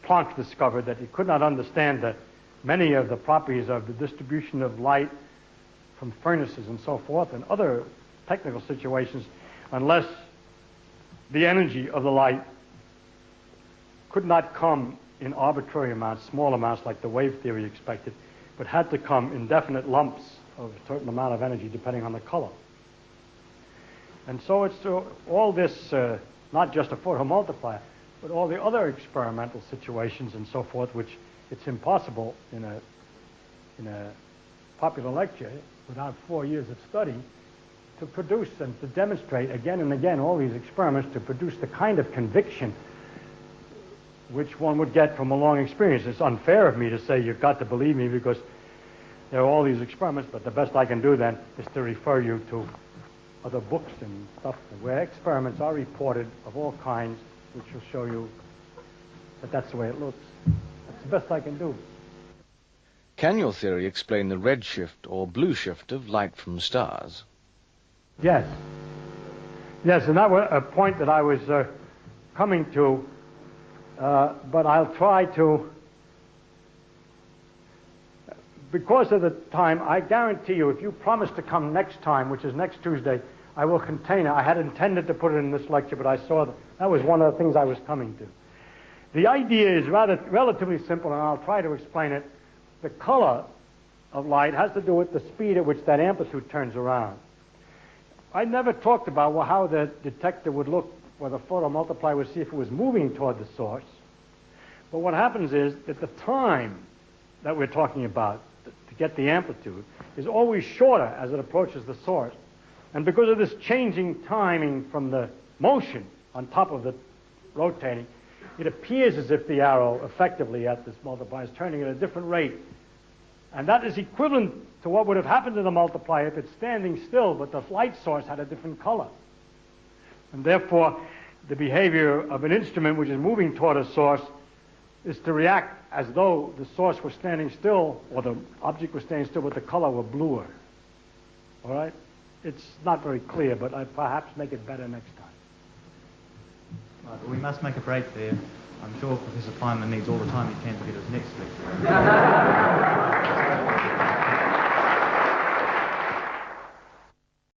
Planck discovered that he could not understand that many of the properties of the distribution of light from furnaces and so forth and other technical situations unless the energy of the light could not come in arbitrary amounts, small amounts like the wave theory expected, but had to come in definite lumps of a certain amount of energy depending on the color. And so it's all this, not just a photomultiplier, but all the other experimental situations and so forth, which it's impossible in a popular lecture without 4 years of study to produce and to demonstrate again and again all these experiments to produce the kind of conviction which one would get from a long experience. It's unfair of me to say you've got to believe me because there are all these experiments, but the best I can do then is to refer you to other books and stuff where experiments are reported of all kinds, which will show you that that's the way it looks. That's the best I can do.
Can your theory explain the redshift or blue shift of light from stars?
Yes. Yes, and that was a point that I was coming to, but I'll try to, because of the time, I guarantee you, if you promise to come next time, which is next Tuesday, I will contain it. I had intended to put it in this lecture, but I saw that was one of the things I was coming to. The idea is relatively simple, and I'll try to explain it. The color of light has to do with the speed at which that amplitude turns around. I never talked about how the detector would look, or the photomultiplier would see if it was moving toward the source. But what happens is that the time that we're talking about to get the amplitude is always shorter as it approaches the source. And because of this changing timing from the motion on top of the rotating, it appears as if the arrow effectively at this multiplier is turning at a different rate. And that is equivalent to what would have happened to the multiplier if it's standing still, but the light source had a different color. And therefore, the behavior of an instrument which is moving toward a source is to react as though the source was standing still, or the object was standing still, but the color were bluer. All right? It's not very clear, but I perhaps make it better next time.
Right, well, we must make a break there. I'm sure Professor Feynman needs all the time he can to get his next lecture.